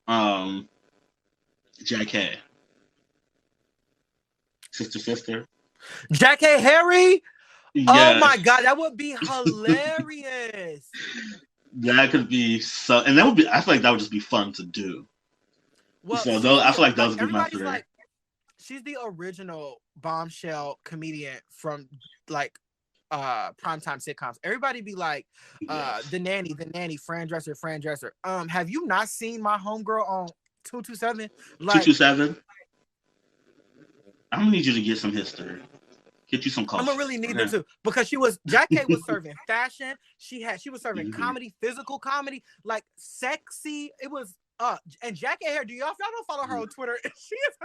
Speaker 2: um Jack sister.
Speaker 1: Jackie Harry. Oh
Speaker 2: Yes.
Speaker 1: my god, that would be hilarious.
Speaker 2: That could be so, and that would be. I feel like that would just be fun to do.
Speaker 1: Well,
Speaker 2: So those, I feel like those would be my
Speaker 1: everybody's
Speaker 2: three.
Speaker 1: like, she's the original bombshell comedian from like primetime sitcoms. Everybody be like, the nanny, Fran Dresser. Have you not seen my homegirl on 227? Like
Speaker 2: 227. I'm gonna need you to get some history. Get you some culture.
Speaker 1: I'm gonna really need them too, because Jackie was serving fashion. She was serving comedy, physical comedy, like sexy. It was and Jackie Hair. Y'all don't follow her on Twitter? She is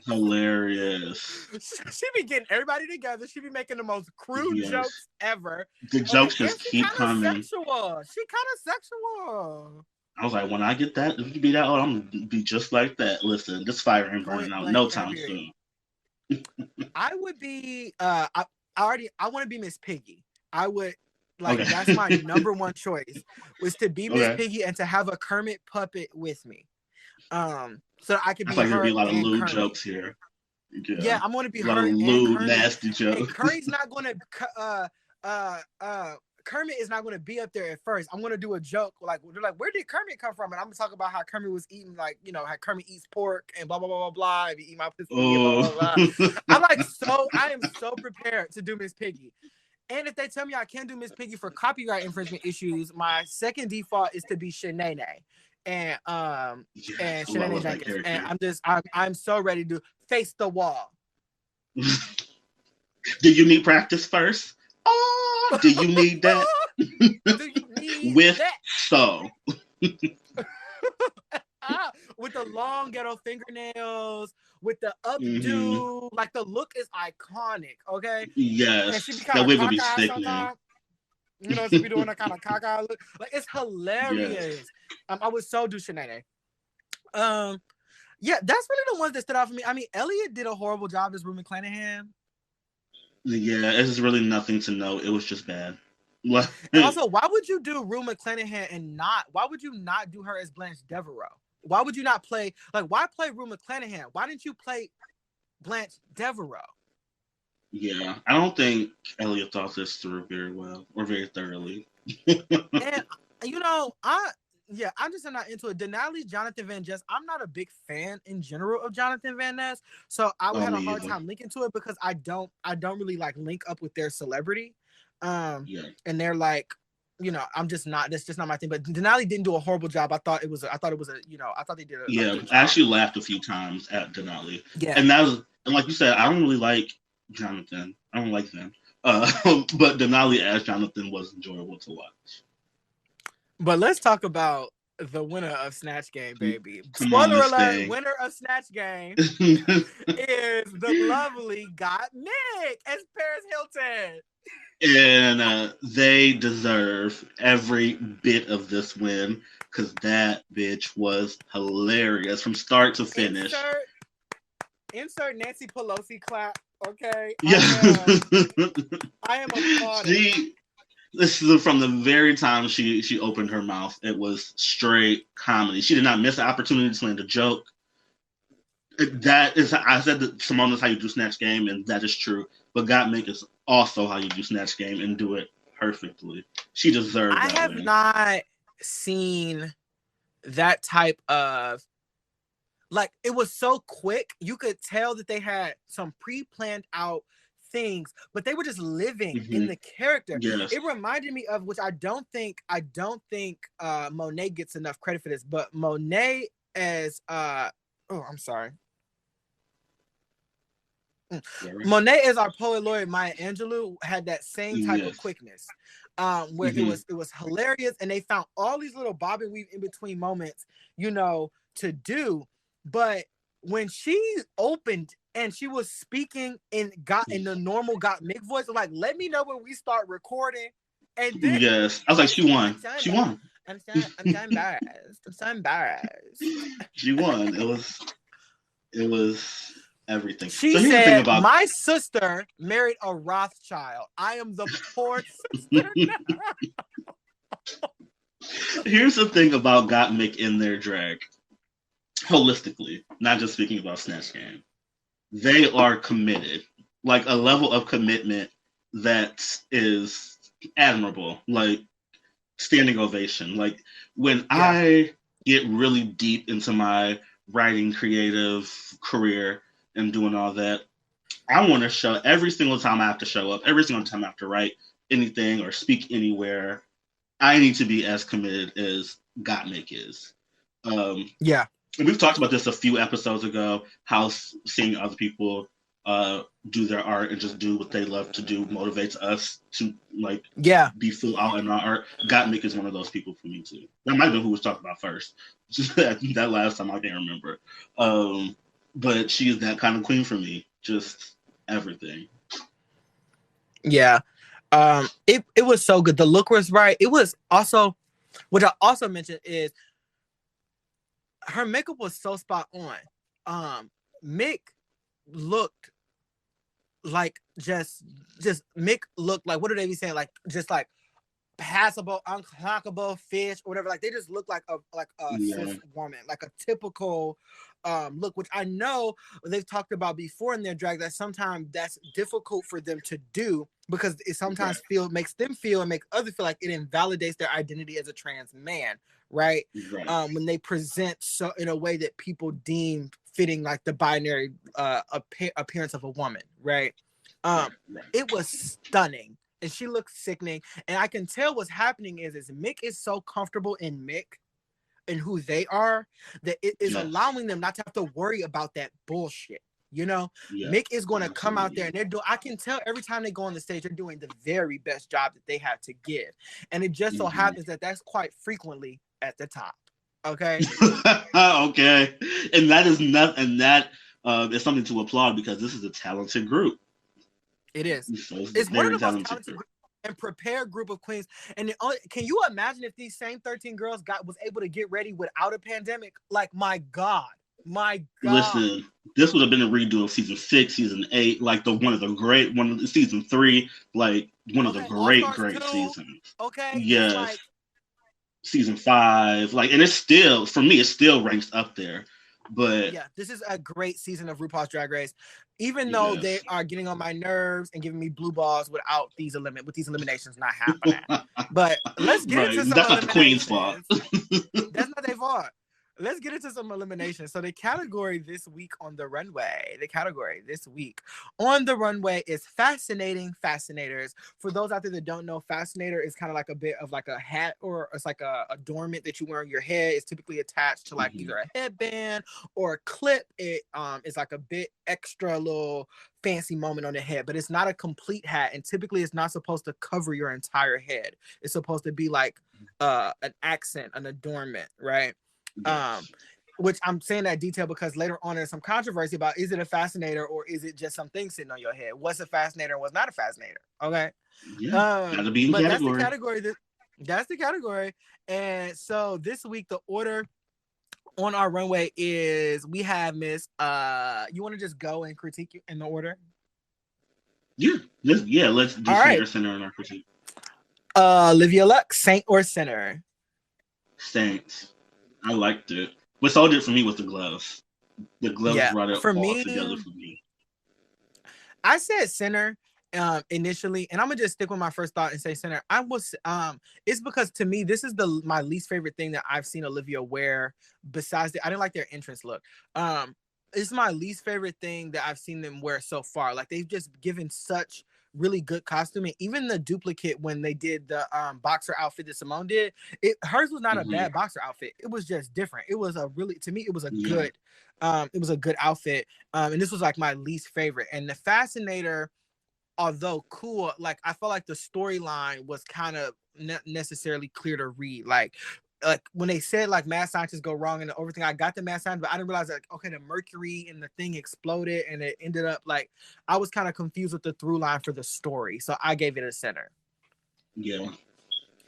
Speaker 2: hilarious.
Speaker 1: She be getting everybody together. She be making the most crude jokes ever.
Speaker 2: The jokes just keep coming.
Speaker 1: Sexual. She kind of sexual.
Speaker 2: I was like, when I get that, if you be that old, I'm gonna be just like that. Listen, this fire ain't burning out no time soon.
Speaker 1: I would be I want to be Miss Piggy. I would that's my number one choice, was to be Miss Piggy and to have a Kermit puppet with me. So I could be her.
Speaker 2: There'd be a lot of lewd
Speaker 1: Kermit.
Speaker 2: jokes here.
Speaker 1: Yeah, I'm gonna be
Speaker 2: a lot
Speaker 1: her.
Speaker 2: Of lewd, nasty jokes.
Speaker 1: And Curry's not gonna Kermit is not going to be up there at first. I'm going to do a joke like, they're like, where did Kermit come from? And I'm going to talk about how Kermit was eating, like, how Kermit eats pork and blah blah blah blah blah. If you eat my pussy, blah blah blah. I am so prepared to do Miss Piggy. And if they tell me I can't do Miss Piggy for copyright infringement issues, my second default is to be Shanae. And Shanae Jenkins. And I'm so ready to face the wall.
Speaker 2: Do you need practice first? Oh, do you need that? With that? So.
Speaker 1: With the long ghetto fingernails, with the updo, like the look is iconic, okay?
Speaker 2: Yes. That wig will be sickening.
Speaker 1: She be doing a kind of cockeye look. Like, it's hilarious. Yes. I would so do Shanae. Yeah, that's really the ones that stood out for me. I mean, Elliot did a horrible job as Rue McClanahan.
Speaker 2: Yeah, it's really nothing to know. It was just bad.
Speaker 1: And also, why would you do Rue McClanahan and why would you not do her as Blanche Devereaux? Why would you not play, why play Rue McClanahan? Why didn't you play Blanche Devereaux?
Speaker 2: Yeah, I don't think Elliot thought this through very well or very thoroughly.
Speaker 1: And, I'm just not into it. Denali, Jonathan Van Ness, I'm not a big fan in general of Jonathan Van Ness, so I would have a hard time linking to it because I don't really link up with their celebrity. And they're like, I'm just not. That's just not my thing. But Denali didn't do a horrible job. I thought they did a
Speaker 2: I actually laughed a few times at Denali.
Speaker 1: Yeah,
Speaker 2: and like you said, I don't really like Jonathan. I don't like them. But Denali as Jonathan was enjoyable to watch.
Speaker 1: But let's talk about the winner of Snatch Game, baby. Spoiler alert, winner of Snatch Game is the lovely Gottmik as Paris
Speaker 2: And
Speaker 1: Hilton.
Speaker 2: they deserve every bit of this win because that bitch was hilarious from start to finish.
Speaker 1: Insert Nancy Pelosi clap, okay?
Speaker 2: Yeah.
Speaker 1: I am applauding.
Speaker 2: This is from the very time she opened her mouth. It was straight comedy. She did not miss the opportunity to land a joke. That is, I said that Symone is how you do Snatch Game, and that is true. But Gottmik is also how you do Snatch Game and do it perfectly. She deserves that. I have
Speaker 1: not seen that type of, it was so quick. You could tell that they had some pre-planned out things, but they were just living in the character.
Speaker 2: Yes.
Speaker 1: It reminded me of, which I don't think Monet gets enough credit for this, but Monet as I'm sorry. Monet as our poet laureate Maya Angelou had that same type of quickness, where it was hilarious, and they found all these little bob and weave in between moments, to do. But when she opened and she was speaking in the normal Gottmik voice, like, let me know when we start recording. And then
Speaker 2: yes, I was like, she won. She won.
Speaker 1: I'm so embarrassed. I'm so embarrassed.
Speaker 2: She won. It was everything.
Speaker 1: She
Speaker 2: so here's
Speaker 1: said,
Speaker 2: the thing about
Speaker 1: my sister married a Rothschild. I am the poor sister now.
Speaker 2: Here's the thing about Gottmik in their drag, holistically, not just speaking about Snatch Game. They are committed, like a level of commitment that is admirable, like standing ovation. Like when I get really deep into my writing creative career and doing all that, I want to show every single time I have to show up, every single time I have to write anything or speak anywhere, I need to be as committed as Gottmik is.
Speaker 1: Yeah.
Speaker 2: And we've talked about this a few episodes ago, how seeing other people do their art and just do what they love to do motivates us to be full out in our art. Gottmik is one of those people for me too. That might have been who was talking about first. that last time I can't remember. But she is that kind of queen for me. Just everything.
Speaker 1: Yeah. It was so good. The look was right. It was also, what I also mentioned is her makeup was so spot on. Mick looked like just Mick looked like, what do they be saying? Like just like passable, unclockable fish or whatever. Like they just look like a cis woman, like a typical look, which I know they've talked about before in their drag, that sometimes that's difficult for them to do because it sometimes makes them feel and make others feel like it invalidates their identity as a trans man, right? When they present so in a way that people deem fitting like the binary appearance of a woman, right? It was stunning. And she looks sickening. And I can tell what's happening is Mick is so comfortable in Mick and who they are that it is allowing them not to have to worry about that bullshit. You know, Mick is going to come out there and they're doing, I can tell every time they go on the stage, they're doing the very best job that they have to give. And it just so happens that that's quite frequently at the top. Okay.
Speaker 2: Okay. And that is not, and that is something to applaud because this is a talented group.
Speaker 1: It is. It's one of the most talented and prepared group of queens. And can you imagine if these same 13 girls was able to get ready without a pandemic? Like, my God.
Speaker 2: Listen, this would have been a redo of season 6, season 8, like season 3, like one of the great seasons.
Speaker 1: Okay.
Speaker 2: Yes. Like, season 5, like, and it's still, for me, it still ranks up there. But
Speaker 1: yeah, this is a great season of RuPaul's Drag Race, even though they are getting on my nerves and giving me blue balls with these eliminations not happening. But let's get into some
Speaker 2: That's not the queen's fault.
Speaker 1: That's not their fault. Let's get into some eliminations. So the category this week on the runway is Fascinating Fascinators. For those out there that don't know, Fascinator is kind of like a bit of like a hat, or it's like a adornment that you wear on your head. It's typically attached to like either a headband or a clip. It is like a bit extra little fancy moment on the head, but it's not a complete hat, and typically it's not supposed to cover your entire head. It's supposed to be like an accent, an adornment, right? Which I'm saying that detail because later on there's some controversy about, is it a fascinator or is it just something sitting on your head? What's a fascinator and what's not a fascinator? Okay.
Speaker 2: Gotta be in
Speaker 1: but
Speaker 2: category.
Speaker 1: That's the category. And so this week the order on our runway is, we have Miss you want to just go and critique you in the order?
Speaker 2: Let's do Saint or Sinner in our critique.
Speaker 1: Olivia Lux, Saint or Sinner?
Speaker 2: Saint. I liked it. What sold it for me was the gloves. The gloves brought it all together for me.
Speaker 1: I said Sinner initially, and I'm gonna just stick with my first thought and say Sinner. It's because to me this is my least favorite thing that I've seen Olivia wear. Besides I didn't like their entrance look. It's my least favorite thing that I've seen them wear so far. Like, they've just given such really good costuming. Even the duplicate, when they did the boxer outfit that Symone did, hers was not a bad boxer outfit. It was just different. It was a good outfit. And this was like my least favorite. And the Fascinator, although cool, like I felt like the storyline was kind of not necessarily clear to read. Like when they said like mad scientists go wrong and everything, I got the mad science, but I didn't realize like, okay, the mercury and the thing exploded and it ended up like, I was kind of confused with the through line for the story. So I gave it a Sinner.
Speaker 2: Yeah.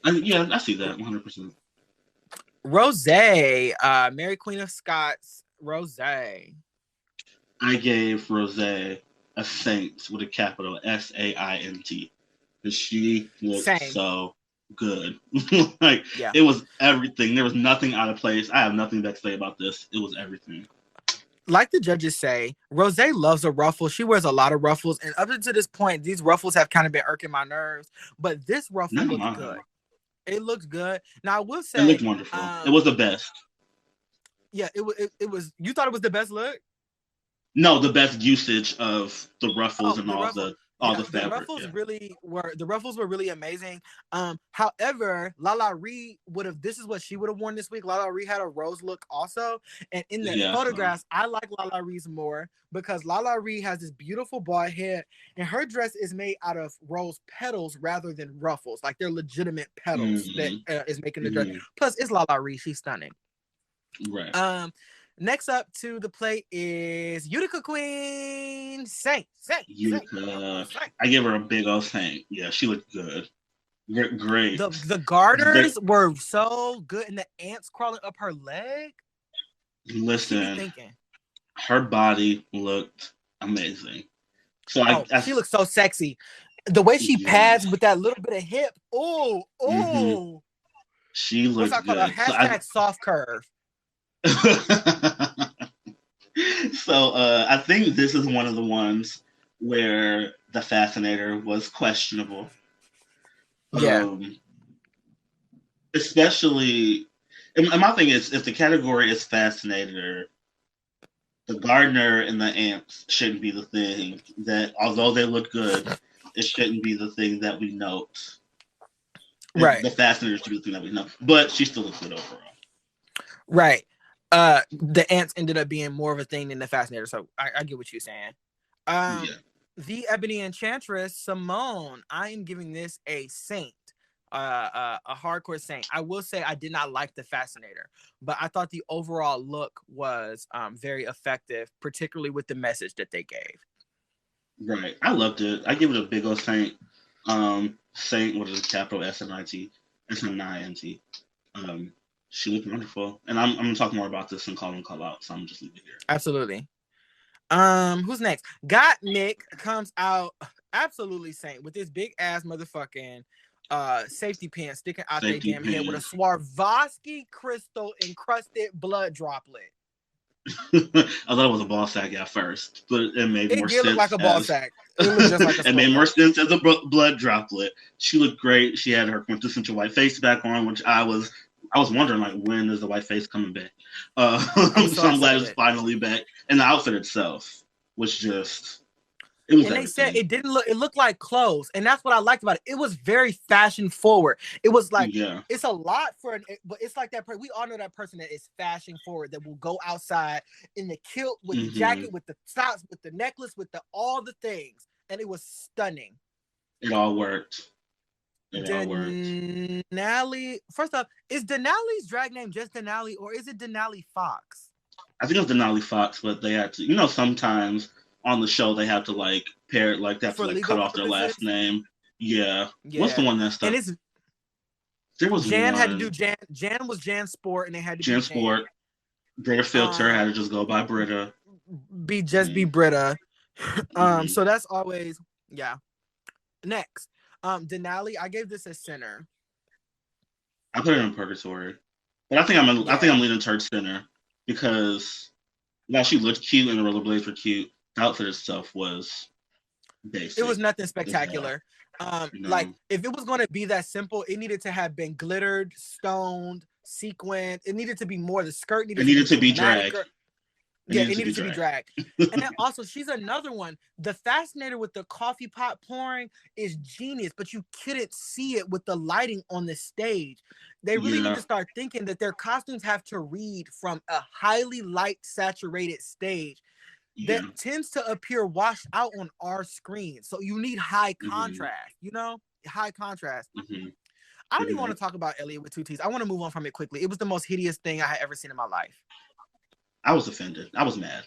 Speaker 2: I see that 100%.
Speaker 1: Rosé, Mary Queen of Scots, Rosé.
Speaker 2: I gave Rose a Saint with a capital SAINT because she looked
Speaker 1: Same.
Speaker 2: so good. Like
Speaker 1: Yeah.
Speaker 2: it was everything. There was nothing out of place. I have nothing bad to say about this. It was everything.
Speaker 1: Like the judges say, Rose loves a ruffle. She wears a lot of ruffles, and up to this point, these ruffles have kind of been irking my nerves. But this ruffle
Speaker 2: Never
Speaker 1: looked
Speaker 2: mind.
Speaker 1: good. It looked good. Now I will
Speaker 2: It
Speaker 1: say,
Speaker 2: looked wonderful. It was the best.
Speaker 1: Yeah, it was. You thought it was the best look?
Speaker 2: No, the best usage of the ruffles and
Speaker 1: The
Speaker 2: all
Speaker 1: ruffle.
Speaker 2: the fabric.
Speaker 1: The ruffles were really amazing. However, Lala Ree this is what she would have worn this week. Lala Ree had a rose look also, and in the photographs, I like Lala Ree's more because Lala Ree has this beautiful bald head, and her dress is made out of rose petals rather than ruffles. Like they're legitimate petals that is making the dress. Plus, it's Lala Ree. She's stunning.
Speaker 2: Right.
Speaker 1: Next up to the plate is Utica Queen Saint.
Speaker 2: Utica. I give her a big old Saint. Yeah, she looked good. Great.
Speaker 1: The garters were so good, and the ants crawling up her leg.
Speaker 2: Listen, her body looked amazing. So
Speaker 1: she looks so sexy. The way she pads with that little bit of hip. Oh.
Speaker 2: She looks good.
Speaker 1: What's that called? # soft curve.
Speaker 2: So I think this is one of the ones where the Fascinator was questionable.
Speaker 1: Yeah.
Speaker 2: Especially, and my thing is, if the category is Fascinator, the gardener and the ants shouldn't be the thing that, although they look good, it shouldn't be the thing that we note.
Speaker 1: Right.
Speaker 2: The Fascinator should be the thing that we note. But she still looks good overall.
Speaker 1: Right. The ants ended up being more of a thing than the Fascinator, so I get what you're saying. The Ebony Enchantress Symone, I am giving this a Saint, a hardcore Saint. I will say I did not like the Fascinator, but I thought the overall look was very effective, particularly with the message that they gave.
Speaker 2: Right, I loved it. I give it a big old Saint. Saint with a capital SNIT, SNINT. She looked wonderful, and I'm gonna talk more about this in Call and Call Out, so I'm just leaving it here.
Speaker 1: Absolutely. Who's next? Gottmik comes out absolutely Saint with this big ass motherfucking safety pin sticking out their damn head with a Swarovski crystal encrusted blood droplet.
Speaker 2: I thought it was a ball sack at first, but it made more sense.
Speaker 1: It looked like a ball sack. It looked just like a
Speaker 2: it made more sense as a blood droplet. She looked great. She had her quintessential white face back on, which I was wondering, like, when is the white face coming back? So I'm glad it's finally back. And the outfit itself was just, it was. And
Speaker 1: they said it looked like clothes, and that's what I liked about it. It was very fashion forward. It was like, it's a lot but it's like that. We all know that person that is fashion forward, that will go outside in the kilt with the jacket, with the socks, with the necklace, with all the things, and it was stunning.
Speaker 2: It all worked.
Speaker 1: Denali. First off, is Denali's drag name just Denali, or is it Denali Fox?
Speaker 2: I think it's Denali Fox, but they had to, sometimes on the show they have to like pair it, like they have to cut off their last name. Yeah. What's the one that's there was
Speaker 1: Jan
Speaker 2: one.
Speaker 1: Had to do Jan was Jan Sport, and they had to
Speaker 2: Jan Sport. Brita Filter had to just go by Brita.
Speaker 1: Be Brita. So that's always Next. Denali, I gave this a center.
Speaker 2: I put it in purgatory, but I think I'm leaning towards center because while she looked cute and the rollerblades were cute, the outfit itself was basic.
Speaker 1: It was nothing spectacular. Like if it was going to be that simple, it needed to have been glittered, stoned, sequined. It needed to be more. The skirt needed to be dragged. It needed to be dragged. And then also, she's another one. The Fascinator with the coffee pot pouring is genius, but you couldn't see it with the lighting on the stage. They really need to start thinking that their costumes have to read from a highly light saturated stage that tends to appear washed out on our screen. So you need high contrast, high contrast. I don't even want to talk about Elliot with two T's. I want to move on from it quickly. It was the most hideous thing I had ever seen in my life.
Speaker 2: I was offended. I was mad.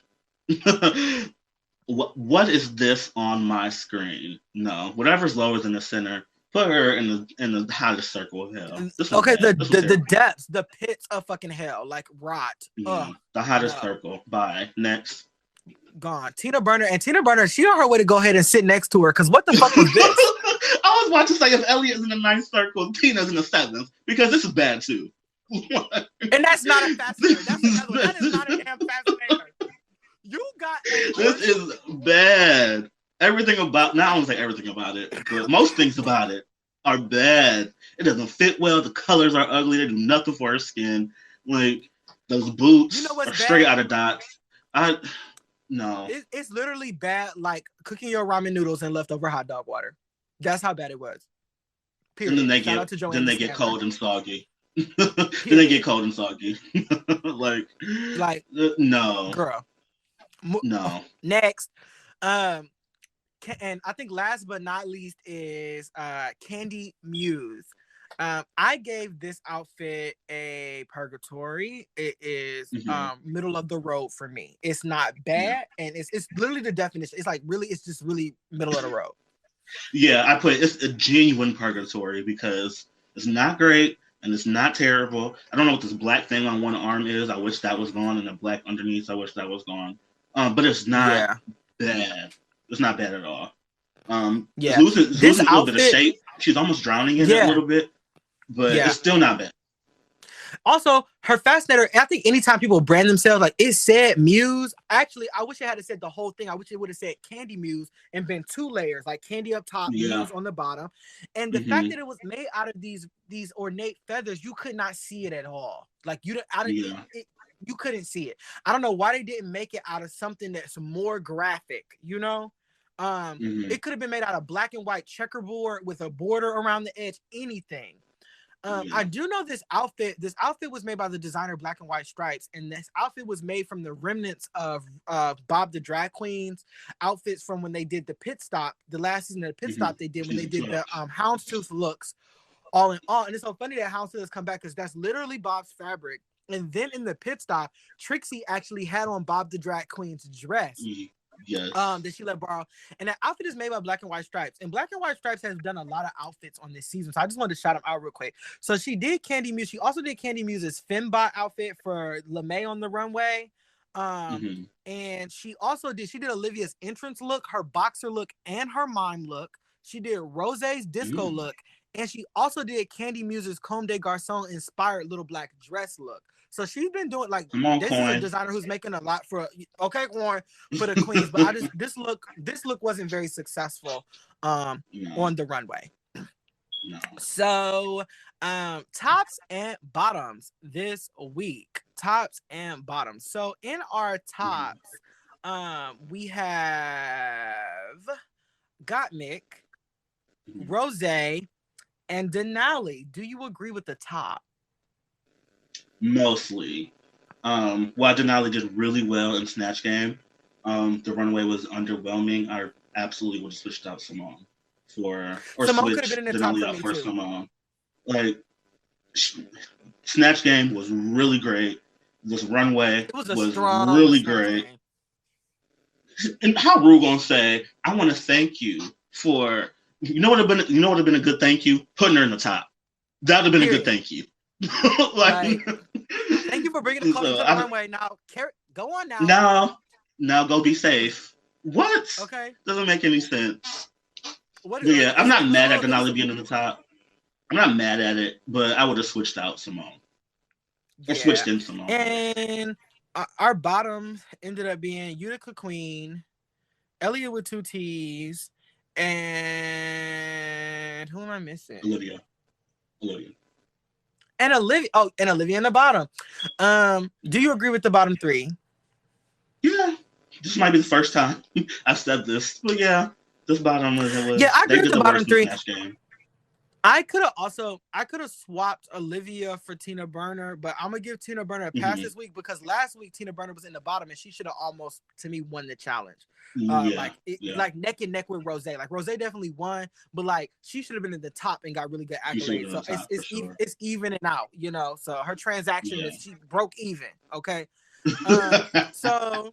Speaker 2: What is this on my screen? No, whatever's lower than the center, put her in the hottest circle of hell.
Speaker 1: Okay, the depths, the pits of fucking hell, like rot.
Speaker 2: The hottest circle. Bye. Next.
Speaker 1: gone. Tina Burner, she on her way to go ahead and sit next to her, because what the fuck was this?
Speaker 2: I was about to say, if Elliot's in the ninth circle, Tina's in the seventh, because this is bad too.
Speaker 1: And that's not a fascinator. That's another one. That is not a damn fascinator. You got
Speaker 2: this is bad. Everything about, now I don't say everything about it, but most things about it are bad. It doesn't fit well. The colors are ugly. They do nothing for her skin. Like, those boots are straight out of dots. No.
Speaker 1: It's literally bad, like cooking your ramen noodles in leftover hot dog water. That's how bad it was.
Speaker 2: Period. And then they get cold and soggy. Then they get cold and soggy. like no,
Speaker 1: girl.
Speaker 2: No.
Speaker 1: Next, and I think last but not least is Candy Muse. I gave this outfit a purgatory. It is middle of the road for me. It's not bad, and it's literally the definition. It's like really, it's just really middle of the road.
Speaker 2: Yeah, I put it's a genuine purgatory because it's not great and it's not terrible. I don't know what this black thing on one arm is. I wish that was gone, and the black underneath, I wish that was gone. But it's not bad. It's not bad at all. Loses a little bit of shape. She's almost drowning in it a little bit, but it's still not bad.
Speaker 1: Also, her fascinator, I think anytime people brand themselves, like it said Muse. Actually, I wish it had said the whole thing. I wish it would have said Candy Muse and been 2 layers, like candy up top, Muse on the bottom. And the fact that it was made out of these ornate feathers, you could not see it at all. Like you couldn't see it. I don't know why they didn't make it out of something that's more graphic, you know? It could have been made out of black and white checkerboard with a border around the edge, anything. I do know this outfit was made by the designer Black and White Stripes, and this outfit was made from the remnants of Bob the Drag Queen's outfits from when they did the pit stop, the last season of the pit stop they did when they did the Houndstooth looks, all in all. And it's so funny that Houndstooth has come back because that's literally Bob's fabric. And then in the pit stop, Trixie actually had on Bob the Drag Queen's dress.
Speaker 2: Yes.
Speaker 1: That she let borrow. And that outfit is made by Black and White Stripes. And Black and White Stripes has done a lot of outfits on this season. So I just wanted to shout them out real quick. So she did Candy Muse. She also did Candy Muse's Fembot outfit for LeMay on the runway. And she did Olivia's entrance look, her boxer look, and her mime look. She did Rosé's disco look. And she also did Candy Muse's Comme des Garçons inspired little black dress look. So she's been doing this is a designer who's making a lot for the queens, but this look wasn't very successful on the runway.
Speaker 2: No.
Speaker 1: So tops and bottoms this week. Tops and bottoms. So in our tops, we have Gottmik, Rosé, and Denali. Do you agree with the top?
Speaker 2: Mostly. While Denali did really well in Snatch Game, the runway was underwhelming. I absolutely would have switched out Symone
Speaker 1: Symone could have been in the top
Speaker 2: Denali out for Symone. Like, Snatch Game was really great. This runway was really great. And how Rue gonna say, "I want to thank you for," you know what would have been a good thank you? Putting her in the top. That would have been a good thank you.
Speaker 1: Thank you for bringing the color to the runway. Now, go on now.
Speaker 2: Now go be safe. What?
Speaker 1: Okay.
Speaker 2: Doesn't make any sense. I'm not mad at Denali being in the top. I'm not mad at it, but I would have switched out Symone. Or switched in Symone.
Speaker 1: And our bottom ended up being Utica Queen, Elliot with 2 T's, and who am I missing?
Speaker 2: Olivia.
Speaker 1: And Olivia in the bottom. Do you agree with the bottom 3?
Speaker 2: Yeah. This might be the first time I've said this. But yeah, this bottom was
Speaker 1: I agree with the bottom 3. I could have swapped Olivia for Tina Burner, but I'm gonna give Tina Burner a pass this week because last week Tina Burner was in the bottom and she should have almost, to me, won the challenge. Like neck and neck with Rosé. Like Rosé definitely won, but like she should have been in the top and got really good accolades. So it's evening out, you know. So her transaction she broke even. Okay. So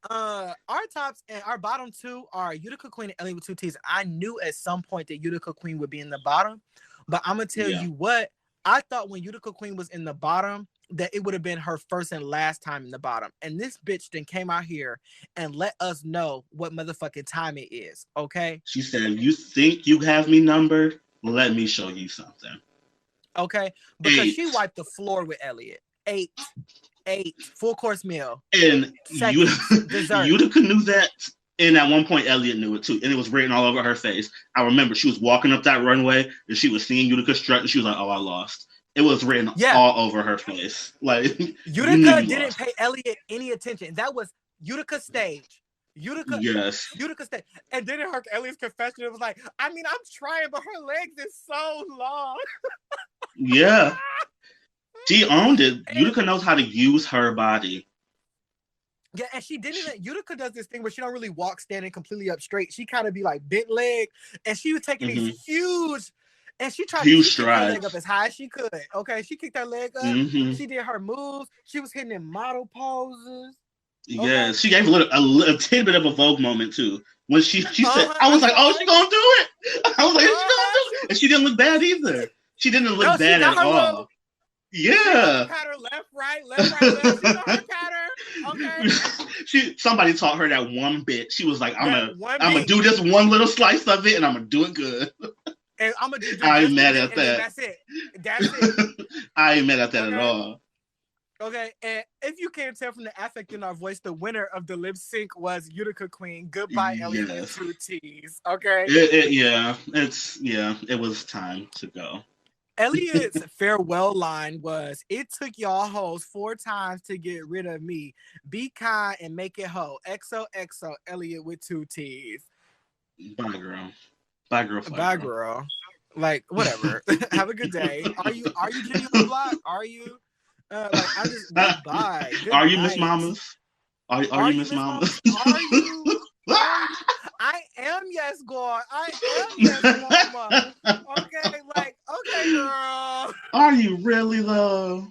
Speaker 1: our tops and our bottom 2 are Utica Queen and Ellie with 2 T's. I knew at some point that Utica Queen would be in the bottom, but I'm gonna tell you what, I thought when Utica Queen was in the bottom, that it would have been her first and last time in the bottom. And this bitch then came out here and let us know what motherfucking time it is, okay?
Speaker 2: She said, you think you have me numbered? Let me show you something.
Speaker 1: Okay? Because
Speaker 2: 8.
Speaker 1: she wiped the floor with Elliot. 8 full course meal.
Speaker 2: And
Speaker 1: dessert.
Speaker 2: Utica knew that. And at one point, Elliot knew it too. And it was written all over her face. I remember she was walking up that runway and she was seeing Utica strut and she was like, oh, I lost. It was written all over her face. Like
Speaker 1: Utica didn't pay Elliot any attention. That was Utica's stage. Utica stage. And then in her Elliot's confession, it was like, I mean, I'm trying, but her legs is so long.
Speaker 2: Yeah. She owned it. Utica knows how to use her body.
Speaker 1: Yeah, and she didn't even, Utica does this thing where she don't really walk standing completely up straight. She kind of be like bent leg, and she was taking these huge, and she tried to kick her leg up as high as she could. Okay, she kicked her leg up. She did her moves. She was hitting in model poses. Okay?
Speaker 2: Yeah, she gave a tidbit of a Vogue moment too. When she said, I was like, oh, she gonna do it. I was like, she gonna do it. And she didn't look bad either. She didn't look bad at all. Yeah.
Speaker 1: Patter left, right. She got her patter. Okay.
Speaker 2: Somebody taught her that one bit. She was like, I'm gonna do this one little slice of it and I'm gonna do it good.
Speaker 1: And I'm gonna do
Speaker 2: I ain't mad at that.
Speaker 1: That's it.
Speaker 2: I ain't mad at that at all.
Speaker 1: Okay, and if you can't tell from the affect in our voice, the winner of the lip sync was Utica Queen. Goodbye, Elliot and True Tease. Okay.
Speaker 2: It was time to go.
Speaker 1: Elliot's farewell line was, "It took y'all hoes 4 times to get rid of me. Be kind and make it whole. XOXO, Elliot with 2 T's."
Speaker 2: Bye, girl. Bye, girl.
Speaker 1: Bye, girl. Like, whatever. Have a good day. Are you genuine block? Are you? I just bye. Good
Speaker 2: Are you
Speaker 1: night.
Speaker 2: Miss Mamas? Are you Miss Mamas?
Speaker 1: Are you? I am yes, God. I am yes, mama. Okay, okay, girl.
Speaker 2: Are you really though?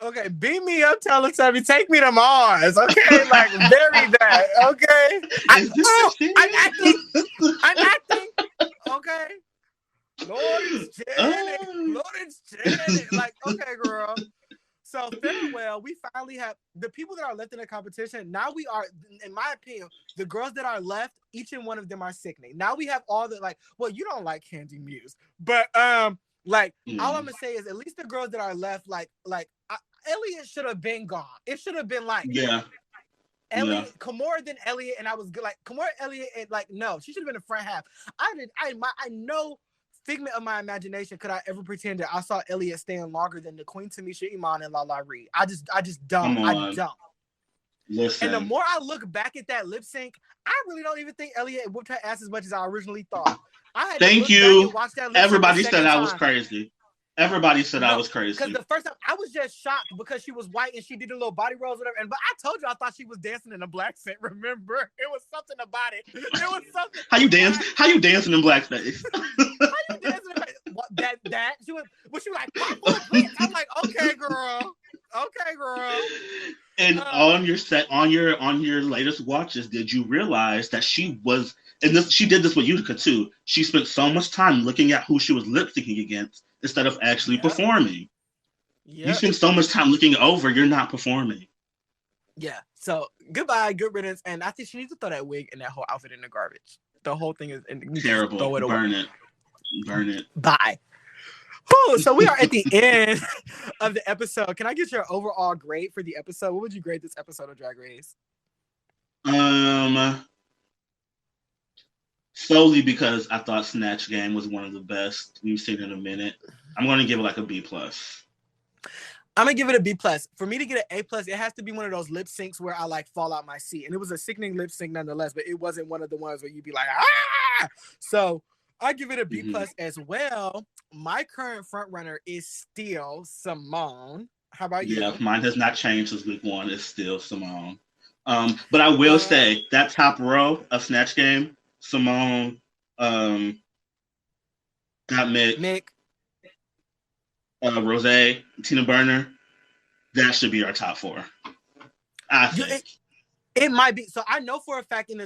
Speaker 1: Okay, beat me up, Teletubby. Take me to Mars. Okay, bury that. Okay. I'm acting. Okay. Lord, it's Janet. Okay, girl. So farewell, we finally have the people that are left in the competition. Now we are, in my opinion, the girls that are left, each and one of them are sickening. Now we have all the you don't like Candy Muse, but all I'm gonna say is at least the girls that are left, Elliot should have been gone. It should have been Elliot, Kimora than Elliot, and I was good Kimora, Elliot, and no, she should have been the front half. I know. Figment of my imagination, could I ever pretend that I saw Elliot staying longer than the Queen Tamisha Iman and Lala Reed? I just don't. I don't.
Speaker 2: Listen.
Speaker 1: And the more I look back at that lip sync, I really don't even think Elliot whooped her ass as much as I originally thought.
Speaker 2: Thank you. Everybody said I was crazy. Everybody said I was crazy.
Speaker 1: Because the first time I was just shocked because she was white and she did a little body rolls, whatever. But I told you I thought she was dancing in a blackface. Remember, it was something about it. It was something.
Speaker 2: How you dance? How you dancing in blackface?
Speaker 1: How you dancing? That she was. Was she like? I'm like, okay, girl.
Speaker 2: And on your latest watches, did you realize that she was? And she did this with Utica too. She spent so much time looking at who she was lip syncing against instead of actually performing. Yeah. You spend so much time looking over, you're not performing.
Speaker 1: Yeah. So goodbye, good riddance. And I think she needs to throw that wig and that whole outfit in the garbage. The whole thing is
Speaker 2: terrible. Throw it away. Burn it.
Speaker 1: Bye. Whew, so we are at the end of the episode. Can I get your overall grade for the episode? What would you grade this episode of Drag Race?
Speaker 2: Solely because I thought Snatch Game was one of the best we've seen in a minute. I'm going to give it a B+.
Speaker 1: I'm going to give it a B+. For me to get an A+, it has to be one of those lip syncs where I fall out my seat. And it was a sickening lip sync nonetheless, but it wasn't one of the ones where you'd be like, ah! So I give it a B+ as well. My current front runner is still Symone. How about you?
Speaker 2: Yeah, mine has not changed since week 1. It's still Symone. But I will say that top row of Snatch Game, Symone, got Mick, Rose, Tina Burner. That should be our top 4. I think
Speaker 1: it might be. So I know for a fact that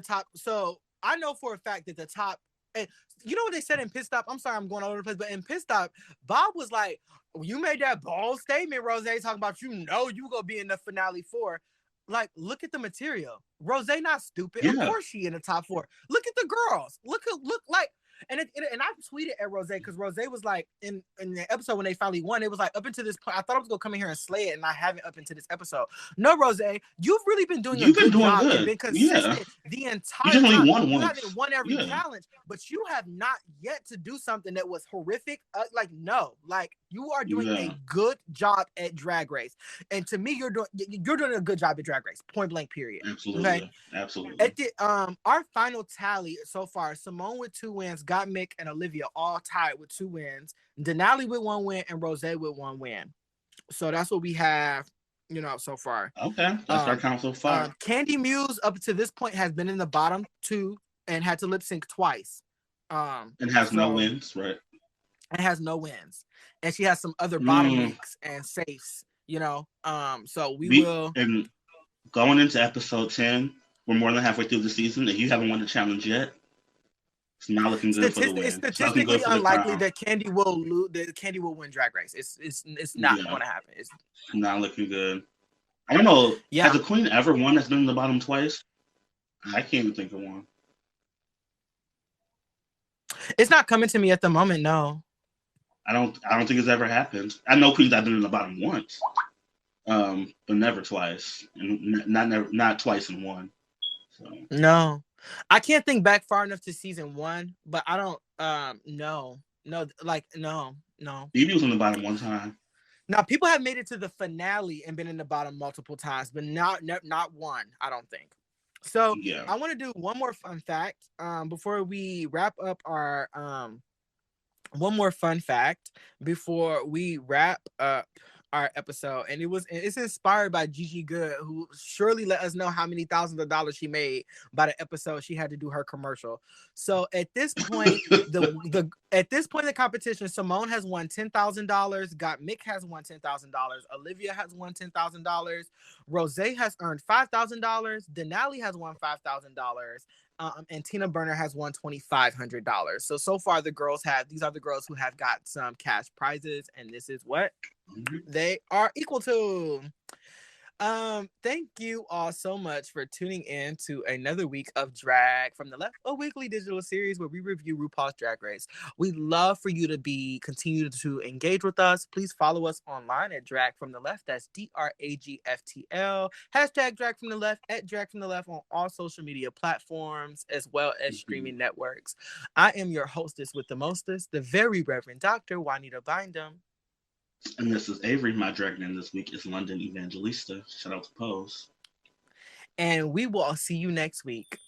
Speaker 1: the top And you know what they said in Pit Stop? I'm sorry, I'm going all over the place, but in Pit Stop, Bob was like, you made that bold statement, Rose, talking about you gonna be in the finale 4. Like, look at the material. Rose not stupid.
Speaker 2: Yeah.
Speaker 1: Of course she in the top 4. Look at the girls. Look like, and I tweeted at Rose because Rose was like in the episode when they finally won, it was like, up until this point, I thought I was gonna come in here and slay it, and I haven't up until this episode. No, Rose, you've really been doing a good job and been consistent the entire time.
Speaker 2: You only won
Speaker 1: You
Speaker 2: once.
Speaker 1: haven't won every challenge, but you have not yet to do something that was horrific. You are doing a good job at Drag Race, and to me, you're doing a good job at Drag Race. Point blank. Period.
Speaker 2: Absolutely. Okay? Absolutely.
Speaker 1: At the our final tally so far: Symone with 2 wins, Got Mick and Olivia all tied with 2 wins, Denali with 1 win, and Rose with 1 win. So that's what we have, so far.
Speaker 2: Okay, that's our count so far.
Speaker 1: Candy Muse up to this point has been in the bottom 2 and had to lip sync twice.
Speaker 2: And has no wins, right?
Speaker 1: And has no wins, and she has some other bottom weeks and safes. So we will.
Speaker 2: And going into episode 10, we're more than halfway through the season. If you haven't won the challenge yet, it's not looking good for the win.
Speaker 1: It's statistically unlikely that Candy will lose. That Candy will win Drag Race. It's not going to happen. It's
Speaker 2: not looking good. I don't know. Yeah. Has a queen ever won that's been in the bottom twice? I can't even think of one.
Speaker 1: It's not coming to me at the moment. No.
Speaker 2: I don't think it's ever happened. I know queens have been in the bottom once, but never twice, and not twice in one. So.
Speaker 1: No, I can't think back far enough to season 1, but I don't. No.
Speaker 2: Evie was in the bottom one time.
Speaker 1: Now people have made it to the finale and been in the bottom multiple times, but not one. I don't think. So yeah. I want to do one more fun fact before we wrap up our one more fun fact before we wrap up our episode, and it's inspired by Gigi Good, who surely let us know how many thousands of dollars she made by the episode she had to do her commercial. So at this point, the competition, Symone has won $10,000, Got Mick has won $10,000, Olivia has won $10,000, Rose has earned $5,000, Denali has won $5,000. And Tina Burner has won $2,500. So far these are the girls who have got some cash prizes, and this is what they are equal to. Thank you all so much for tuning in to another week of Drag from the Left, a weekly digital series where we review RuPaul's Drag Race. We'd love for you to continue to engage with us. Please follow us online at Drag from the Left. That's DRAGFTL. # Drag from the Left at Drag from the Left on all social media platforms as well as streaming networks. I am your hostess with the mostest, the very Reverend Dr. Juanita Bind'Em.
Speaker 2: And this is Avery. My drag name this week is London Evangelista. Shout out to Pose.
Speaker 1: And we will see you next week.